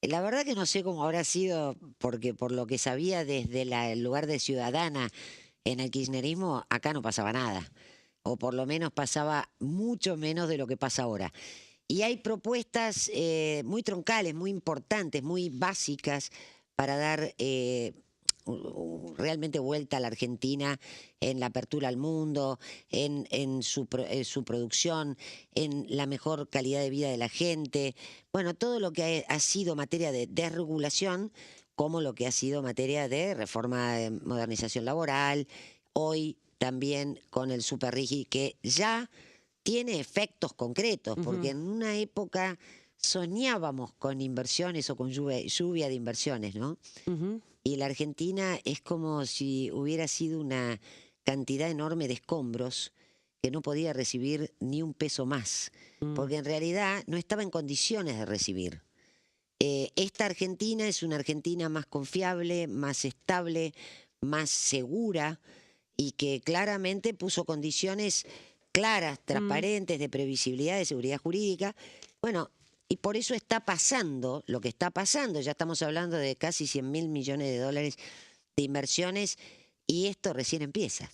La verdad que no sé cómo habrá sido, porque por lo que sabía desde el lugar de ciudadana en el kirchnerismo, acá no pasaba nada. O por lo menos pasaba mucho menos de lo que pasa ahora. Y hay propuestas muy troncales, muy importantes, muy básicas para dar realmente vuelta a la Argentina en la apertura al mundo, en su producción, en la mejor calidad de vida de la gente. Bueno, todo lo que ha sido materia de desregulación, como lo que ha sido materia de reforma de modernización laboral, hoy también con el Superrigi, que ya tiene efectos concretos, porque en una época soñábamos con inversiones o con lluvia de inversiones, ¿no? Y la Argentina es como si hubiera sido una cantidad enorme de escombros que no podía recibir ni un peso más, porque en realidad no estaba en condiciones de recibir. Esta Argentina es una Argentina más confiable, más estable, más segura, y que claramente puso condiciones claras, transparentes, de previsibilidad, de seguridad jurídica. Bueno, y por eso está pasando lo que está pasando. Ya estamos hablando de casi 100.000 millones de dólares de inversiones y esto recién empieza.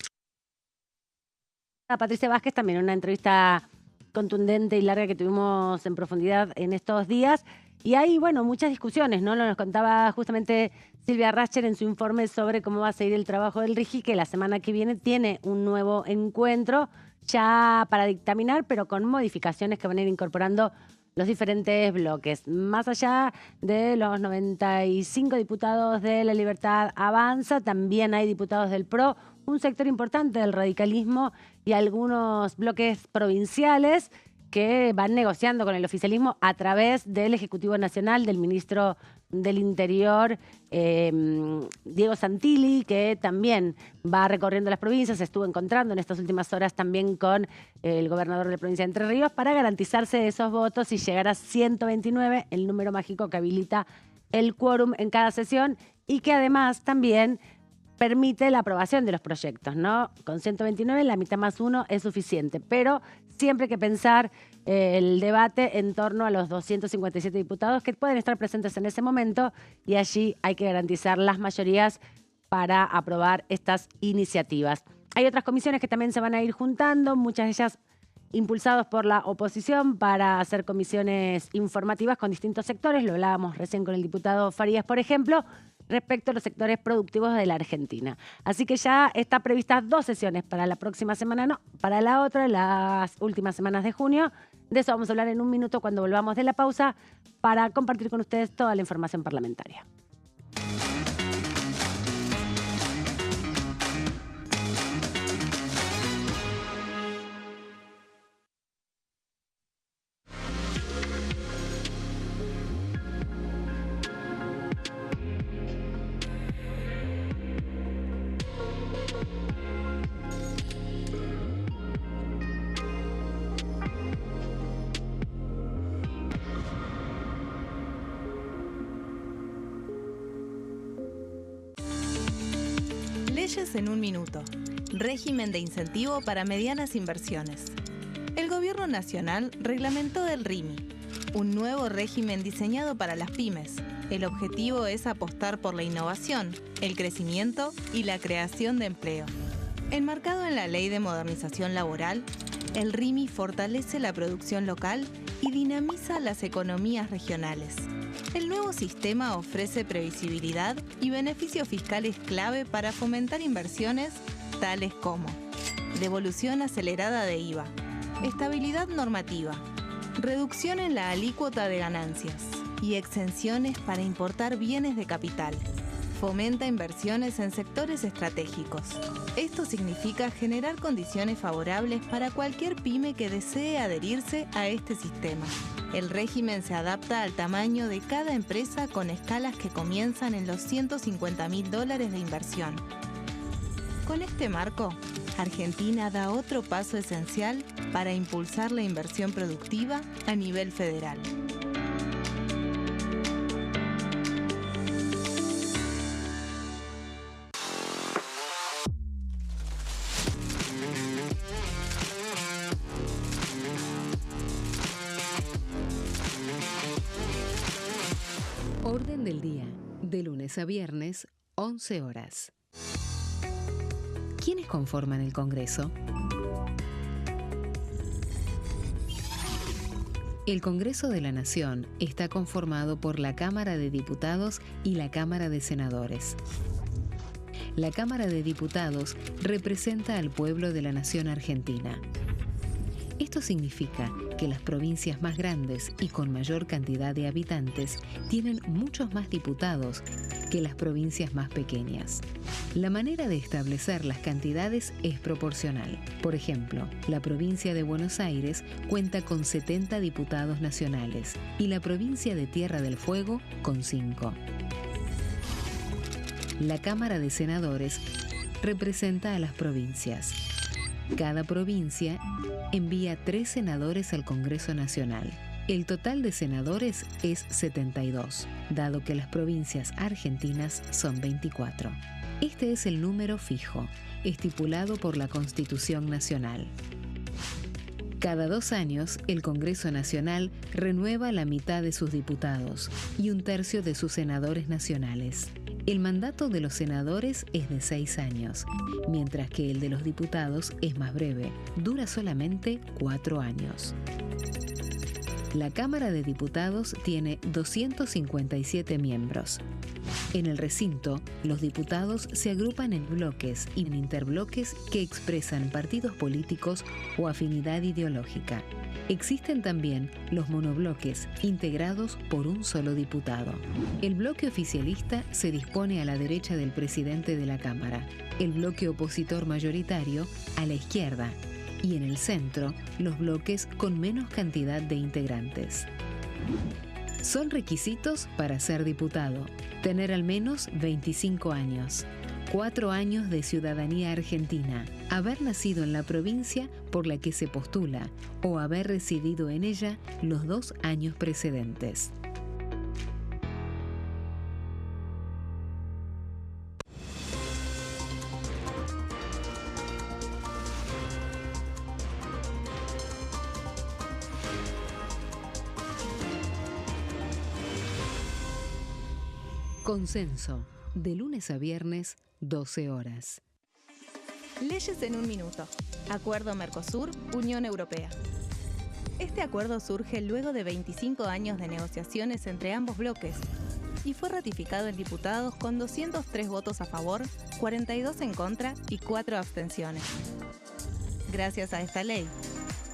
A Patricia Vázquez también, una entrevista contundente y larga que tuvimos en profundidad en estos días. Y hay, bueno, muchas discusiones, ¿no? Nos contaba justamente Silvia Rascher en su informe sobre cómo va a seguir el trabajo del RIGI, que la semana que viene tiene un nuevo encuentro ya para dictaminar, pero con modificaciones que van a ir incorporando los diferentes bloques. Más allá de los 95 diputados de La Libertad Avanza, también hay diputados del PRO, un sector importante del radicalismo y algunos bloques provinciales que van negociando con el oficialismo a través del Ejecutivo Nacional, del ministro del Interior, Diego Santilli, que también va recorriendo las provincias, se estuvo encontrando en estas últimas horas también con el gobernador de la provincia de Entre Ríos para garantizarse esos votos y llegar a 129, el número mágico que habilita el quórum en cada sesión y que además también permite la aprobación de los proyectos, ¿no? Con 129, la mitad más uno es suficiente, pero siempre hay que pensar el debate en torno a los 257 diputados que pueden estar presentes en ese momento y allí hay que garantizar las mayorías para aprobar estas iniciativas. Hay otras comisiones que también se van a ir juntando, muchas de ellas impulsados por la oposición para hacer comisiones informativas con distintos sectores. Lo hablábamos recién con el diputado Farías, por ejemplo, respecto a los sectores productivos de la Argentina. Así que ya está previstas 2 sesiones para la próxima semana, no, para la otra, las últimas semanas de junio. De eso vamos a hablar en un minuto cuando volvamos de la pausa para compartir con ustedes toda la información parlamentaria. Leyes en un minuto. Régimen de incentivo para medianas inversiones. El Gobierno Nacional reglamentó el RIMI, un nuevo régimen diseñado para las pymes. El objetivo es apostar por la innovación, el crecimiento y la creación de empleo. Enmarcado en la Ley de Modernización Laboral, el RIMI fortalece la producción local y dinamiza las economías regionales. El nuevo sistema ofrece previsibilidad y beneficios fiscales clave para fomentar inversiones tales como devolución acelerada de IVA, estabilidad normativa, reducción en la alícuota de ganancias y exenciones para importar bienes de capital. Fomenta inversiones en sectores estratégicos. Esto significa generar condiciones favorables para cualquier pyme que desee adherirse a este sistema. El régimen se adapta al tamaño de cada empresa con escalas que comienzan en los $150.000 de inversión. Con este marco, Argentina da otro paso esencial para impulsar la inversión productiva a nivel federal. Orden del día, de lunes a viernes, 11 horas. ¿Quiénes conforman el Congreso? El Congreso de la Nación está conformado por la Cámara de Diputados y la Cámara de Senadores. La Cámara de Diputados representa al pueblo de la nación argentina. Esto significa que las provincias más grandes y con mayor cantidad de habitantes tienen muchos más diputados que las provincias más pequeñas. La manera de establecer las cantidades es proporcional. Por ejemplo, la provincia de Buenos Aires cuenta con 70 diputados nacionales y la provincia de Tierra del Fuego con 5. La Cámara de Senadores representa a las provincias. Cada provincia envía 3 senadores al Congreso Nacional. El total de senadores es 72, dado que las provincias argentinas son 24. Este es el número fijo, estipulado por la Constitución Nacional. Cada 2 años, el Congreso Nacional renueva la mitad de sus diputados y 1/3 de sus senadores nacionales. El mandato de los senadores es de 6 años, mientras que el de los diputados es más breve, dura solamente 4 años. La Cámara de Diputados tiene 257 miembros. En el recinto, los diputados se agrupan en bloques y en interbloques que expresan partidos políticos o afinidad ideológica. Existen también los monobloques, integrados por un solo diputado. El bloque oficialista se dispone a la derecha del presidente de la Cámara, el bloque opositor mayoritario a la izquierda, y en el centro, los bloques con menos cantidad de integrantes. Son requisitos para ser diputado: tener al menos 25 años, 4 años de ciudadanía argentina, haber nacido en la provincia por la que se postula o haber residido en ella los 2 años precedentes. Consenso, de lunes a viernes, 12 horas. Leyes en un minuto. Acuerdo Mercosur-Unión Europea. Este acuerdo surge luego de 25 años de negociaciones entre ambos bloques y fue ratificado en diputados con 203 votos a favor, 42 en contra y 4 abstenciones. Gracias a esta ley,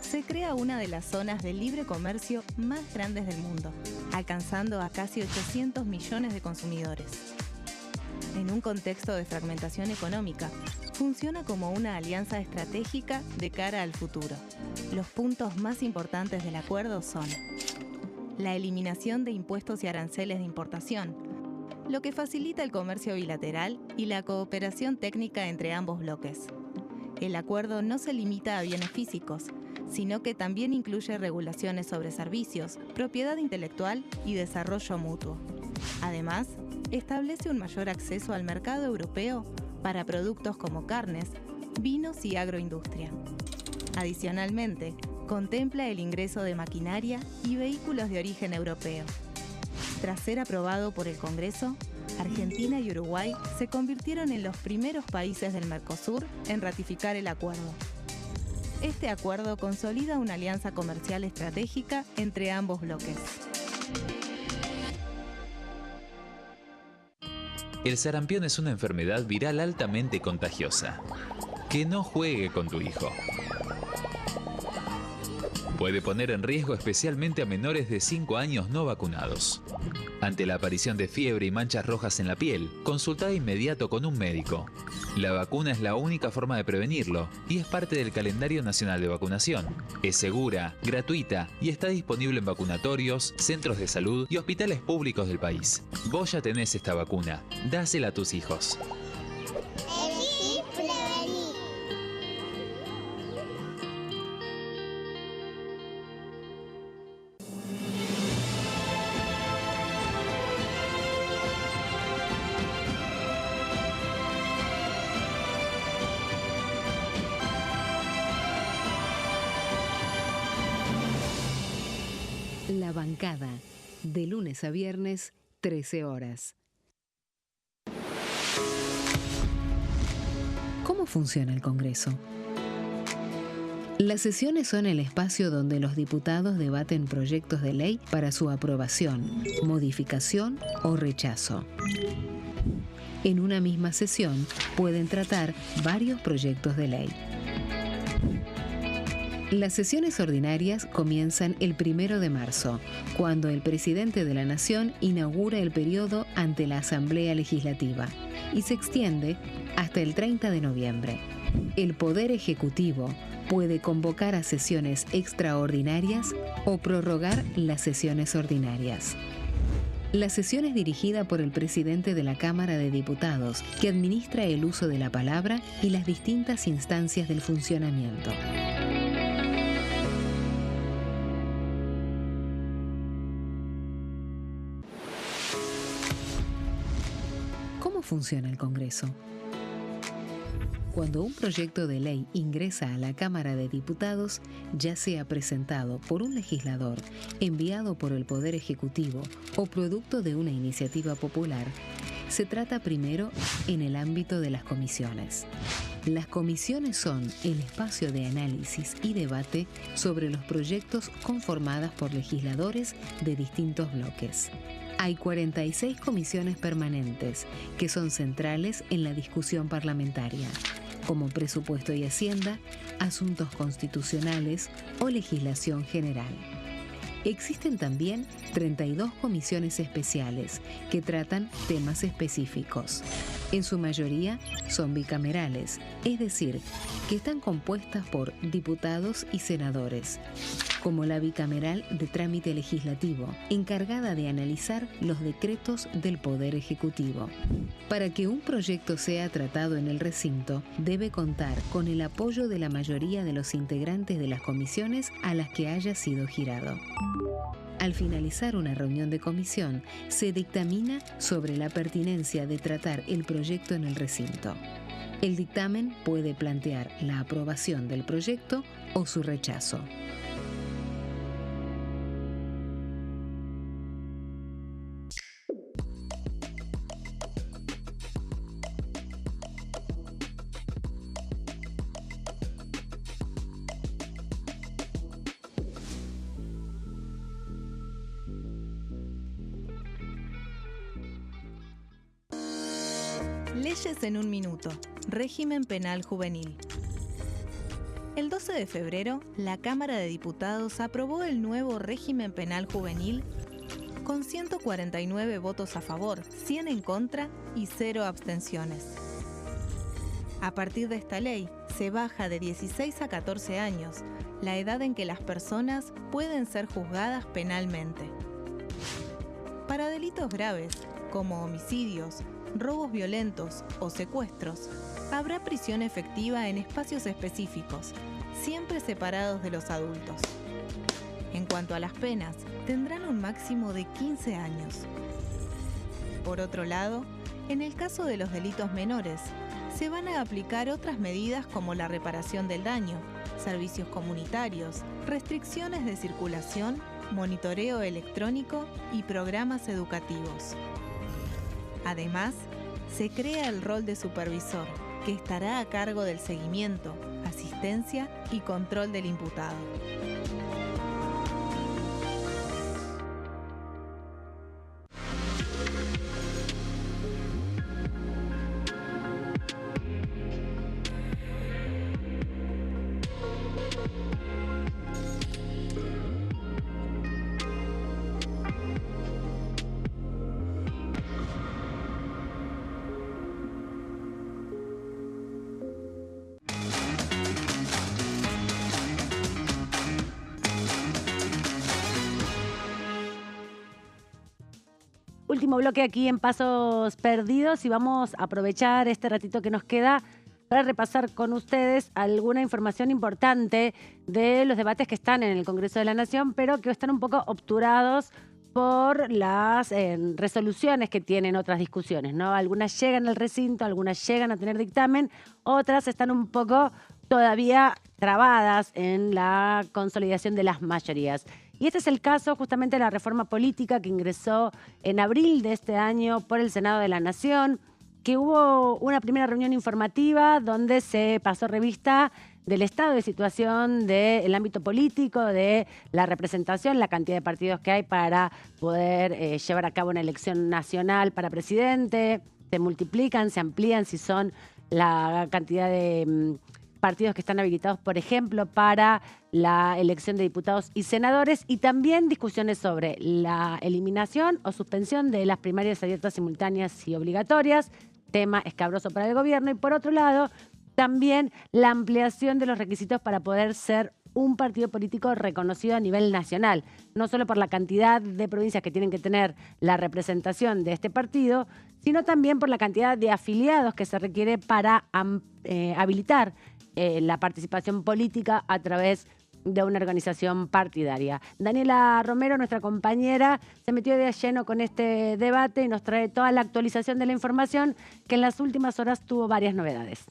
se crea una de las zonas de libre comercio más grandes del mundo, alcanzando a casi 800 millones de consumidores. En un contexto de fragmentación económica, funciona como una alianza estratégica de cara al futuro. Los puntos más importantes del acuerdo son: la eliminación de impuestos y aranceles de importación, lo que facilita el comercio bilateral y la cooperación técnica entre ambos bloques. El acuerdo no se limita a bienes físicos, sino que también incluye regulaciones sobre servicios, propiedad intelectual y desarrollo mutuo. Además, establece un mayor acceso al mercado europeo para productos como carnes, vinos y agroindustria. Adicionalmente, contempla el ingreso de maquinaria y vehículos de origen europeo. Tras ser aprobado por el Congreso, Argentina y Uruguay se convirtieron en los primeros países del Mercosur en ratificar el acuerdo. Este acuerdo consolida una alianza comercial estratégica entre ambos bloques. El sarampión es una enfermedad viral altamente contagiosa. Que no juegue con tu hijo. Puede poner en riesgo especialmente a menores de 5 años no vacunados. Ante la aparición de fiebre y manchas rojas en la piel, consulta de inmediato con un médico. La vacuna es la única forma de prevenirlo y es parte del calendario nacional de vacunación. Es segura, gratuita y está disponible en vacunatorios, centros de salud y hospitales públicos del país. Vos ya tenés esta vacuna, dásela a tus hijos. Elegí prevenir. La bancada, de lunes a viernes, 13 horas. ¿Cómo funciona el Congreso? Las sesiones son el espacio donde los diputados debaten proyectos de ley para su aprobación, modificación o rechazo. En una misma sesión pueden tratar varios proyectos de ley. Las sesiones ordinarias comienzan el 1 de marzo, cuando el presidente de la Nación inaugura el periodo ante la Asamblea Legislativa y se extiende hasta el 30 de noviembre. El Poder Ejecutivo puede convocar a sesiones extraordinarias o prorrogar las sesiones ordinarias. La sesión es dirigida por el presidente de la Cámara de Diputados, que administra el uso de la palabra y las distintas instancias del funcionamiento. ¿Cómo funciona el Congreso? Cuando un proyecto de ley ingresa a la Cámara de Diputados, ya sea presentado por un legislador, enviado por el Poder Ejecutivo o producto de una iniciativa popular, se trata primero en el ámbito de las comisiones. Las comisiones son el espacio de análisis y debate sobre los proyectos conformadas por legisladores de distintos bloques. Hay 46 comisiones permanentes que son centrales en la discusión parlamentaria, como Presupuesto y Hacienda, Asuntos Constitucionales o Legislación General. Existen también 32 comisiones especiales que tratan temas específicos. En su mayoría son bicamerales, es decir, que están compuestas por diputados y senadores, como la bicameral de trámite legislativo, encargada de analizar los decretos del Poder Ejecutivo. Para que un proyecto sea tratado en el recinto, debe contar con el apoyo de la mayoría de los integrantes de las comisiones a las que haya sido girado. Al finalizar una reunión de comisión, se dictamina sobre la pertinencia de tratar el proyecto en el recinto. El dictamen puede plantear la aprobación del proyecto o su rechazo. Leyes en un minuto. Régimen penal juvenil. El 12 de febrero, la Cámara de Diputados aprobó el nuevo régimen penal juvenil con 149 votos a favor, 100 en contra y 0 abstenciones. A partir de esta ley, se baja de 16 a 14 años la edad en que las personas pueden ser juzgadas penalmente. Para delitos graves, como homicidios, robos violentos o secuestros, habrá prisión efectiva en espacios específicos, siempre separados de los adultos. En cuanto a las penas, tendrán un máximo de 15 años. Por otro lado, en el caso de los delitos menores, se van a aplicar otras medidas como la reparación del daño, servicios comunitarios, restricciones de circulación, monitoreo electrónico y programas educativos. Además, se crea el rol de supervisor, que estará a cargo del seguimiento, asistencia y control del imputado. Último bloque aquí en Pasos Perdidos y vamos a aprovechar este ratito que nos queda para repasar con ustedes alguna información importante de los debates que están en el Congreso de la Nación, pero que están un poco obturados por las resoluciones que tienen otras discusiones, ¿no? Algunas llegan al recinto, algunas llegan a tener dictamen, otras están un poco todavía trabadas en la consolidación de las mayorías. Y este es el caso justamente de la reforma política que ingresó en abril de este año por el Senado de la Nación, que hubo una primera reunión informativa donde se pasó revista del estado de situación del ámbito político, de la representación, la cantidad de partidos que hay para poder llevar a cabo una elección nacional para presidente. Se multiplican, se amplían si son la cantidad de partidos que están habilitados, por ejemplo, para la elección de diputados y senadores, y también discusiones sobre la eliminación o suspensión de las primarias abiertas, simultáneas y obligatorias, tema escabroso para el gobierno, y por otro lado, también la ampliación de los requisitos para poder ser un partido político reconocido a nivel nacional, no solo por la cantidad de provincias que tienen que tener la representación de este partido, sino también por la cantidad de afiliados que se requiere para habilitar la participación política a través de una organización partidaria. Daniela Romero, nuestra compañera, se metió de lleno con este debate y nos trae toda la actualización de la información que en las últimas horas tuvo varias novedades.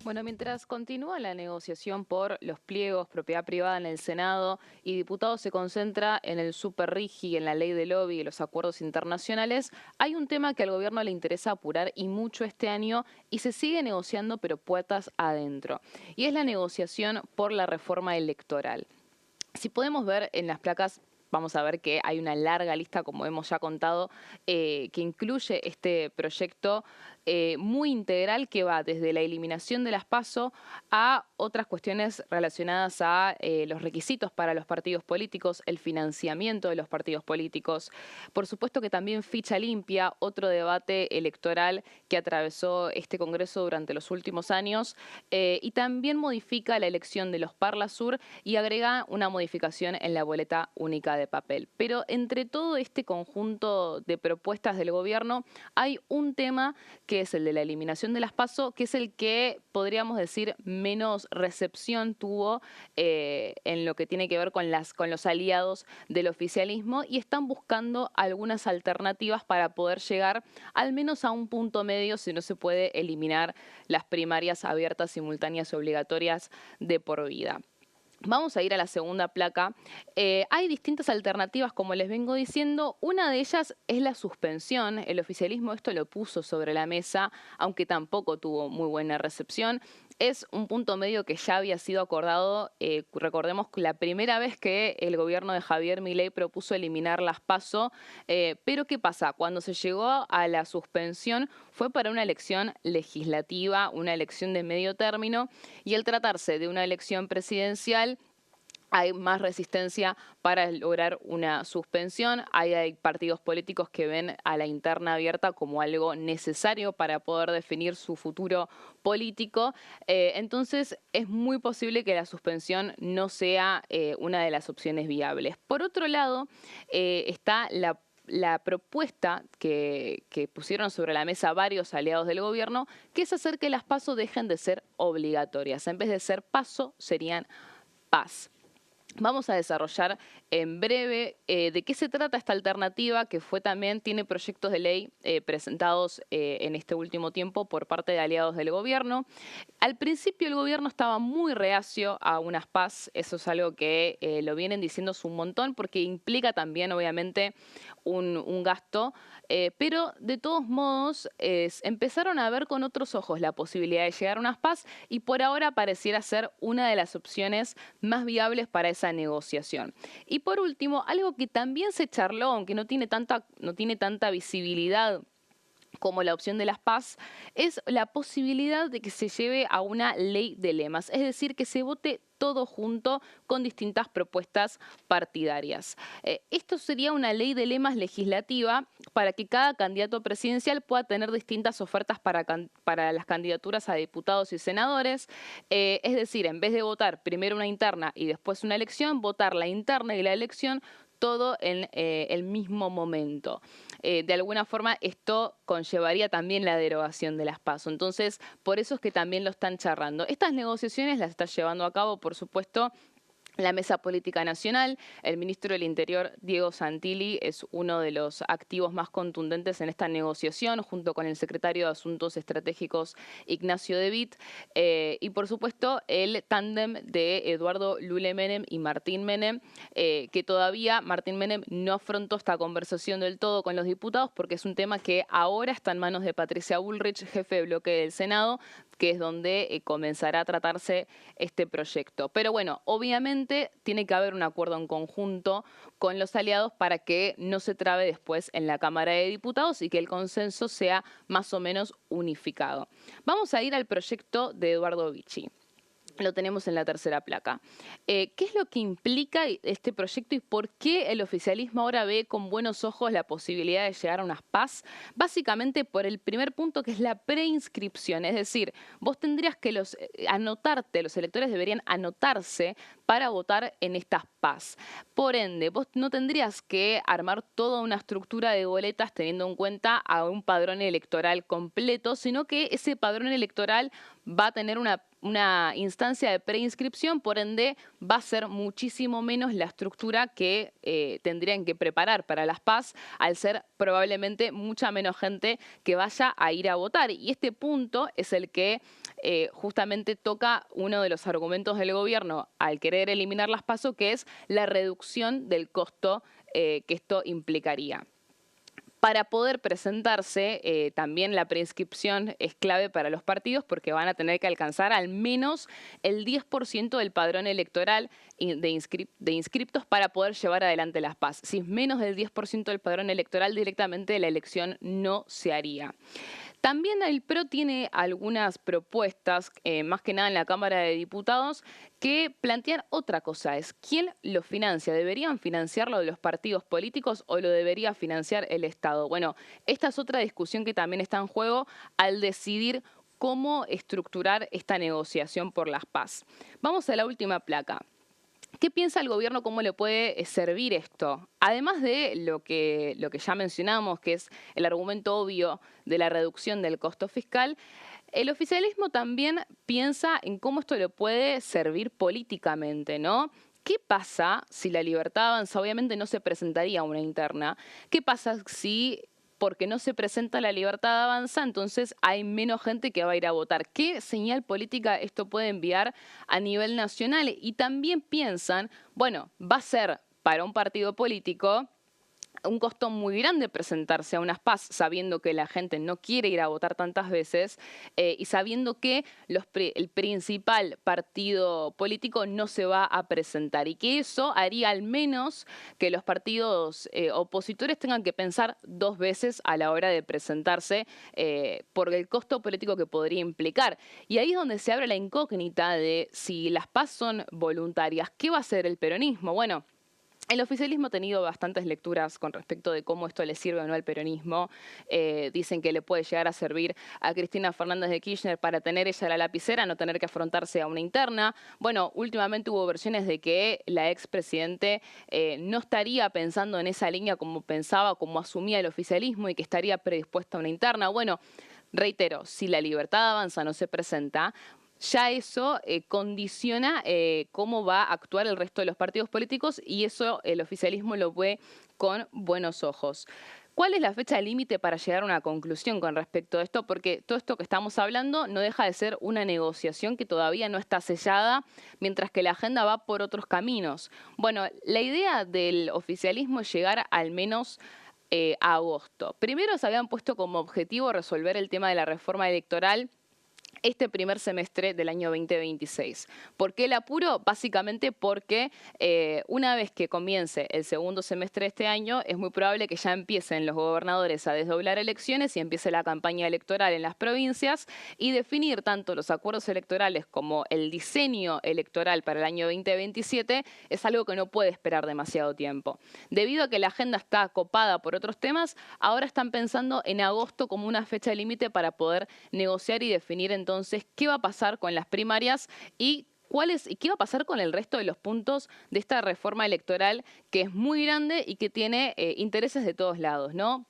Bueno, mientras continúa la negociación por los pliegos, propiedad privada en el Senado y diputados se concentra en el superrigi, en la ley de lobby y los acuerdos internacionales, hay un tema que al gobierno le interesa apurar y mucho este año y se sigue negociando pero puertas adentro. Y es la negociación por la reforma electoral. Si podemos ver en las placas, vamos a ver que hay una larga lista, como hemos ya contado, que incluye este proyecto muy integral que va desde la eliminación de las PASO a otras cuestiones relacionadas a los requisitos para los partidos políticos, el financiamiento de los partidos políticos. Por supuesto que también ficha limpia, otro debate electoral que atravesó este Congreso durante los últimos años, y también modifica la elección de los Parlasur y agrega una modificación en la boleta única de papel. Pero entre todo este conjunto de propuestas del gobierno hay un tema que es el de la eliminación de las PASO, que es el que podríamos decir menos recepción tuvo en lo que tiene que ver con los aliados del oficialismo, y están buscando algunas alternativas para poder llegar al menos a un punto medio si no se puede eliminar las primarias abiertas, simultáneas y obligatorias de por vida. Vamos a ir a la segunda placa. Hay distintas alternativas, como les vengo diciendo. Una de ellas es la suspensión. El oficialismo esto lo puso sobre la mesa, aunque tampoco tuvo muy buena recepción. Es un punto medio que ya había sido acordado. Recordemos que la primera vez que el gobierno de Javier Milei propuso eliminar las PASO. Pero ¿qué pasa? Cuando se llegó a la suspensión fue para una elección legislativa, una elección de medio término, y al tratarse de una elección presidencial, hay más resistencia para lograr una suspensión. Hay partidos políticos que ven a la interna abierta como algo necesario para poder definir su futuro político. Entonces es muy posible que la suspensión no sea una de las opciones viables. Por otro lado, está la propuesta que pusieron sobre la mesa varios aliados del gobierno, que es hacer que las PASO dejen de ser obligatorias. En vez de ser PASO, serían PAS. Vamos a desarrollar en breve de qué se trata esta alternativa, que tiene proyectos de ley presentados en este último tiempo por parte de aliados del gobierno. Al principio el gobierno estaba muy reacio a unas PAS, eso es algo que lo vienen diciendo un montón, porque implica también obviamente un gasto, pero de todos modos empezaron a ver con otros ojos la posibilidad de llegar a unas PAS, y por ahora pareciera ser una de las opciones más viables para esa negociación. Y por último, algo que también se charló, aunque no tiene tanta visibilidad como la opción de las PAS, es la posibilidad de que se lleve a una ley de lemas, es decir, que se vote todo junto con distintas propuestas partidarias. Esto sería una ley de lemas legislativa para que cada candidato presidencial pueda tener distintas ofertas para las candidaturas a diputados y senadores. Es decir, en vez de votar primero una interna y después una elección, votar la interna y la elección todo en el mismo momento. De alguna forma esto conllevaría también la derogación de las PASO. Entonces, por eso es que también lo están charlando. Estas negociaciones las está llevando a cabo, por supuesto, la Mesa Política Nacional. El ministro del Interior, Diego Santilli, es uno de los activos más contundentes en esta negociación, junto con el secretario de Asuntos Estratégicos, Ignacio De Witt, y por supuesto el tándem de Eduardo Lule Menem y Martín Menem, que todavía Martín Menem no afrontó esta conversación del todo con los diputados, porque es un tema que ahora está en manos de Patricia Bullrich, jefe de bloque del Senado, que es donde comenzará a tratarse este proyecto. Pero bueno, obviamente tiene que haber un acuerdo en conjunto con los aliados para que no se trabe después en la Cámara de Diputados y que el consenso sea más o menos unificado. Vamos a ir al proyecto de Eduardo Vichy. Lo tenemos en la tercera placa. ¿Qué es lo que implica este proyecto y por qué el oficialismo ahora ve con buenos ojos la posibilidad de llegar a unas PAS? Básicamente por el primer punto, que es la preinscripción. Es decir, vos tendrías que los electores deberían anotarse para votar en estas PAS. Por ende, vos no tendrías que armar toda una estructura de boletas teniendo en cuenta a un padrón electoral completo, sino que ese padrón electoral va a tener una instancia de preinscripción, por ende va a ser muchísimo menos la estructura que tendrían que preparar para las PAS, al ser probablemente mucha menos gente que vaya a ir a votar. Y este punto es el que justamente toca uno de los argumentos del gobierno al querer eliminar las PASO, que es la reducción del costo que esto implicaría. Para poder presentarse, también la preinscripción es clave para los partidos porque van a tener que alcanzar al menos el 10% del padrón electoral de inscriptos para poder llevar adelante las PAS. Si es menos del 10% del padrón electoral, directamente la elección no se haría. También el PRO tiene algunas propuestas, más que nada en la Cámara de Diputados, que plantean otra cosa. Es ¿quién lo financia? ¿Deberían financiarlo de los partidos políticos o lo debería financiar el Estado? Bueno, esta es otra discusión que también está en juego al decidir cómo estructurar esta negociación por las PAS. Vamos a la última placa. ¿Qué piensa el gobierno? ¿Cómo le puede servir esto? Además de lo que ya mencionamos, que es el argumento obvio de la reducción del costo fiscal, el oficialismo también piensa en cómo esto le puede servir políticamente, ¿no? ¿Qué pasa si La Libertad Avanza? Obviamente no se presentaría una interna. ¿Qué pasa si, porque no se presenta La Libertad Avanza, entonces hay menos gente que va a ir a votar? ¿Qué señal política esto puede enviar a nivel nacional? Y también piensan, bueno, va a ser para un partido político un costo muy grande presentarse a unas PAS sabiendo que la gente no quiere ir a votar tantas veces y sabiendo que el principal partido político no se va a presentar y que eso haría al menos que los partidos opositores tengan que pensar dos veces a la hora de presentarse por el costo político que podría implicar. Y ahí es donde se abre la incógnita de si las PAS son voluntarias, ¿qué va a hacer el peronismo? Bueno, el oficialismo ha tenido bastantes lecturas con respecto de cómo esto le sirve o no al peronismo. Dicen que le puede llegar a servir a Cristina Fernández de Kirchner para tener ella la lapicera, no tener que afrontarse a una interna. Bueno, últimamente hubo versiones de que la expresidente no estaría pensando en esa línea como pensaba, como asumía el oficialismo y que estaría predispuesta a una interna. Bueno, reitero, si La Libertad Avanza no se presenta, ya eso condiciona cómo va a actuar el resto de los partidos políticos y eso el oficialismo lo ve con buenos ojos. ¿Cuál es la fecha límite para llegar a una conclusión con respecto a esto? Porque todo esto que estamos hablando no deja de ser una negociación que todavía no está sellada, mientras que la agenda va por otros caminos. Bueno, la idea del oficialismo es llegar al menos a agosto. Primero se habían puesto como objetivo resolver el tema de la reforma electoral este primer semestre del año 2026. ¿Por qué el apuro? Básicamente porque una vez que comience el segundo semestre de este año, es muy probable que ya empiecen los gobernadores a desdoblar elecciones y empiece la campaña electoral en las provincias y definir tanto los acuerdos electorales como el diseño electoral para el año 2027 es algo que no puede esperar demasiado tiempo. Debido a que la agenda está copada por otros temas, ahora están pensando en agosto como una fecha límite para poder negociar y definir entonces qué va a pasar con las primarias y qué va a pasar con el resto de los puntos de esta reforma electoral que es muy grande y que tiene intereses de todos lados, ¿no?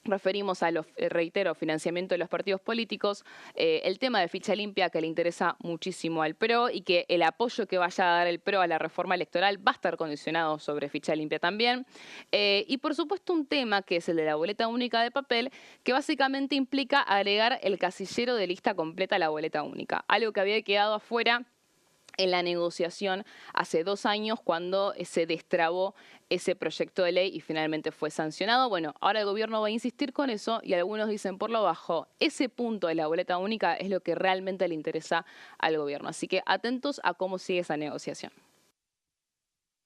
referimos a los, reitero, financiamiento de los partidos políticos, el tema de ficha limpia que le interesa muchísimo al PRO y que el apoyo que vaya a dar el PRO a la reforma electoral va a estar condicionado sobre ficha limpia también. Y por supuesto un tema que es el de la boleta única de papel, que básicamente implica agregar el casillero de lista completa a la boleta única, algo que había quedado afuera en la negociación hace 2 años cuando se destrabó ese proyecto de ley y finalmente fue sancionado. Bueno, ahora el gobierno va a insistir con eso y algunos dicen por lo bajo, ese punto de la boleta única es lo que realmente le interesa al gobierno. Así que atentos a cómo sigue esa negociación.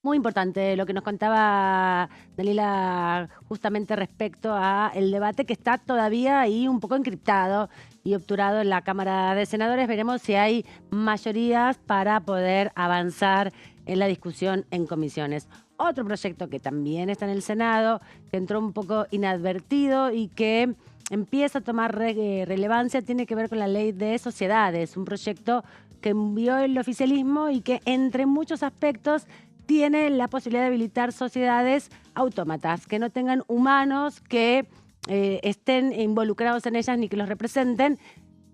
Muy importante lo que nos contaba Dalila justamente respecto a el debate que está todavía ahí un poco encriptado y obturado en la Cámara de Senadores. Veremos si hay mayorías para poder avanzar en la discusión en comisiones. Otro proyecto que también está en el Senado, que entró un poco inadvertido y que empieza a tomar relevancia, tiene que ver con la ley de sociedades, un proyecto que envió el oficialismo y que entre muchos aspectos tiene la posibilidad de habilitar sociedades autómatas, que no tengan humanos que estén involucrados en ellas ni que los representen.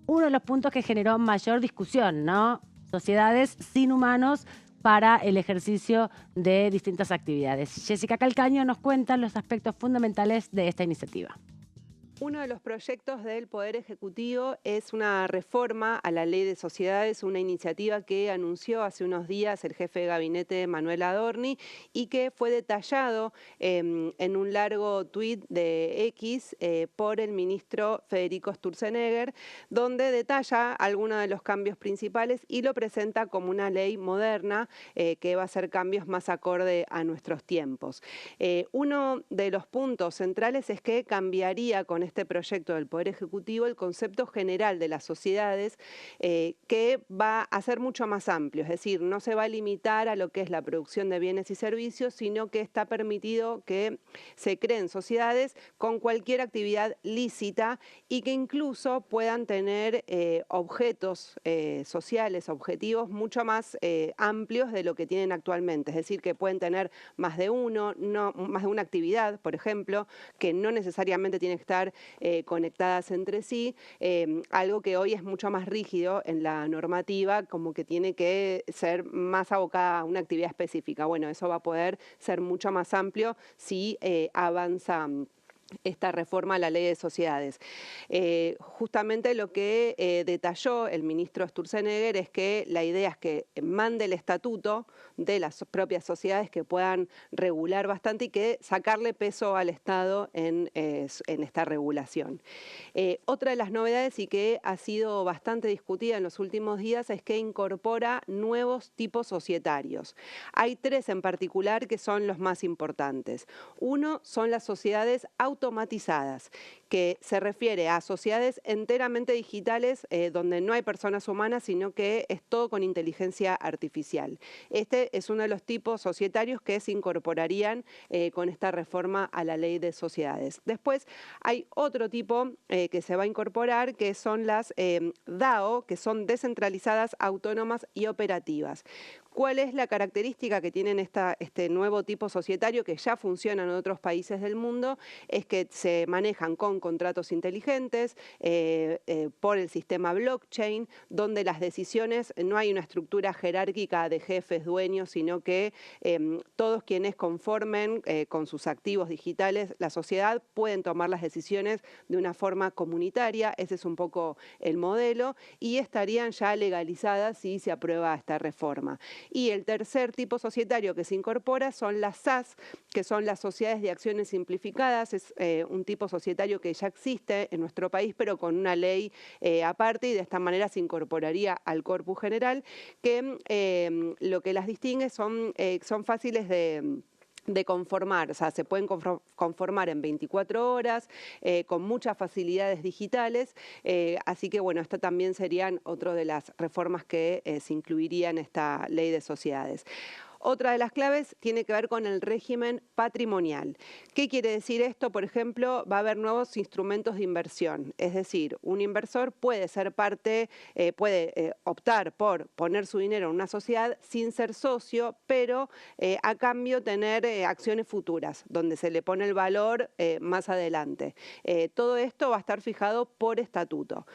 Uno de los puntos que generó mayor discusión, ¿no? Sociedades sin humanos para el ejercicio de distintas actividades. Jessica Calcaño nos cuenta los aspectos fundamentales de esta iniciativa. Uno de los proyectos del Poder Ejecutivo es una reforma a la Ley de Sociedades, una iniciativa que anunció hace unos días el jefe de gabinete Manuel Adorni y que fue detallado en un largo tuit de X por el ministro Federico Sturzenegger, donde detalla algunos de los cambios principales y lo presenta como una ley moderna que va a hacer cambios más acorde a nuestros tiempos. Uno de los puntos centrales es que cambiaría con este proyecto del Poder Ejecutivo el concepto general de las sociedades que va a ser mucho más amplio, es decir, no se va a limitar a lo que es la producción de bienes y servicios, sino que está permitido que se creen sociedades con cualquier actividad lícita y que incluso puedan tener objetos sociales, objetivos mucho más amplios de lo que tienen actualmente, es decir, que pueden tener más de uno, más de una actividad, por ejemplo, que no necesariamente tiene que estar conectadas entre sí, algo que hoy es mucho más rígido en la normativa, como que tiene que ser más abocada a una actividad específica. Bueno, eso va a poder ser mucho más amplio si avanza esta reforma a la Ley de Sociedades. Justamente lo que detalló el ministro Sturzenegger es que la idea es que mande el estatuto de las propias sociedades que puedan regular bastante y que sacarle peso al Estado en esta regulación. Otra de las novedades y que ha sido bastante discutida en los últimos días es que incorpora nuevos tipos societarios. Hay 3 en particular que son los más importantes. Uno son las sociedades automatizadas, que se refiere a sociedades enteramente digitales donde no hay personas humanas, sino que es todo con inteligencia artificial. Este es uno de los tipos societarios que se incorporarían con esta reforma a la Ley de Sociedades. Después hay otro tipo que se va a incorporar, que son las DAO, que son descentralizadas, autónomas y operativas. ¿Cuál es la característica que tienen este nuevo tipo societario que ya funciona en otros países del mundo? Es que se manejan con contratos inteligentes por el sistema blockchain, donde las decisiones, no hay una estructura jerárquica de jefes, dueños, sino que todos quienes conformen con sus activos digitales la sociedad pueden tomar las decisiones de una forma comunitaria. Ese es un poco el modelo y estarían ya legalizadas si se aprueba esta reforma. Y el tercer tipo societario que se incorpora son las SAS, que son las sociedades de acciones simplificadas. Es un tipo societario que ya existe en nuestro país, pero con una ley aparte, y de esta manera se incorporaría al corpus general, que lo que las distingue son fáciles de conformar, o sea, se pueden conformar en 24 horas, con muchas facilidades digitales, así que bueno, esta también serían otra de las reformas que se incluirían en esta Ley de Sociedades. Otra de las claves tiene que ver con el régimen patrimonial. ¿Qué quiere decir esto? Por ejemplo, va a haber nuevos instrumentos de inversión. Es decir, un inversor puede ser parte, puede optar por poner su dinero en una sociedad sin ser socio, pero a cambio tener acciones futuras, donde se le pone el valor más adelante. Todo esto va a estar fijado por estatuto.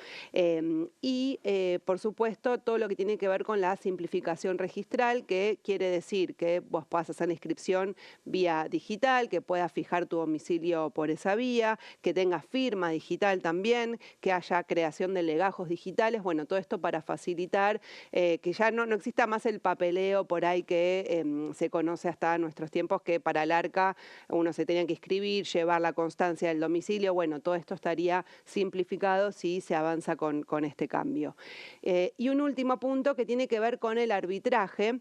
Por supuesto, todo lo que tiene que ver con la simplificación registral, que quiere decir que vos puedas hacer la inscripción vía digital, que puedas fijar tu domicilio por esa vía, que tengas firma digital también, que haya creación de legajos digitales. Bueno, todo esto para facilitar que ya no exista más el papeleo por ahí que se conoce hasta nuestros tiempos, que para el ARCA uno se tenía que inscribir, llevar la constancia del domicilio. Bueno, todo esto estaría simplificado si se avanza con este cambio. Y un último punto que tiene que ver con el arbitraje,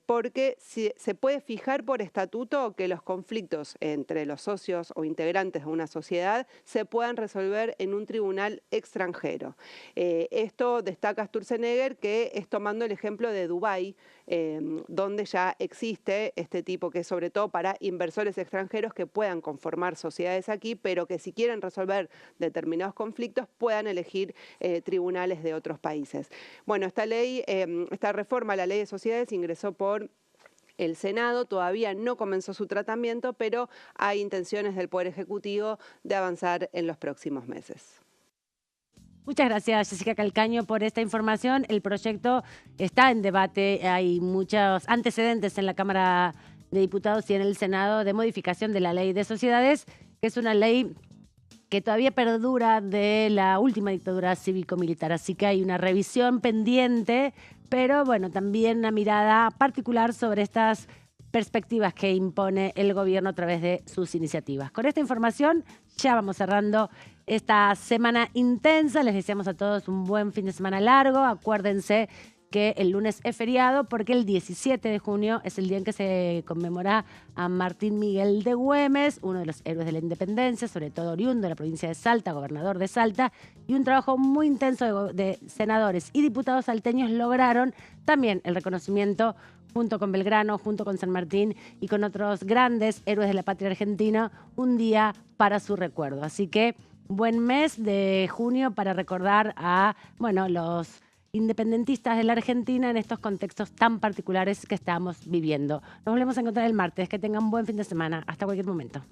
porque se puede fijar por estatuto que los conflictos entre los socios o integrantes de una sociedad se puedan resolver en un tribunal extranjero. Esto destaca Sturzenegger, que es tomando el ejemplo de Dubái, donde ya existe este tipo, que es sobre todo para inversores extranjeros que puedan conformar sociedades aquí, pero que si quieren resolver determinados conflictos puedan elegir tribunales de otros países. Bueno, esta ley, esta reforma a la ley de sociedades ingresó por el Senado, todavía no comenzó su tratamiento, pero hay intenciones del Poder Ejecutivo de avanzar en los próximos meses. Muchas gracias, Jessica Calcaño, por esta información. El proyecto está en debate, hay muchos antecedentes en la Cámara de Diputados y en el Senado de modificación de la Ley de Sociedades, que es una ley que todavía perdura de la última dictadura cívico-militar. Así que hay una revisión pendiente, pero bueno, también una mirada particular sobre estas perspectivas que impone el gobierno a través de sus iniciativas. Con esta información ya vamos cerrando esta semana intensa. Les deseamos a todos un buen fin de semana largo. Acuérdense que el lunes es feriado porque el 17 de junio es el día en que se conmemora a Martín Miguel de Güemes, uno de los héroes de la independencia, sobre todo oriundo de la provincia de Salta, gobernador de Salta, y un trabajo muy intenso de senadores y diputados salteños lograron también el reconocimiento junto con Belgrano, junto con San Martín y con otros grandes héroes de la patria argentina, un día para su recuerdo. Así que buen mes de junio para recordar a, bueno, los independentistas de la Argentina en estos contextos tan particulares que estamos viviendo. Nos volvemos a encontrar el martes. Que tengan un buen fin de semana. Hasta cualquier momento.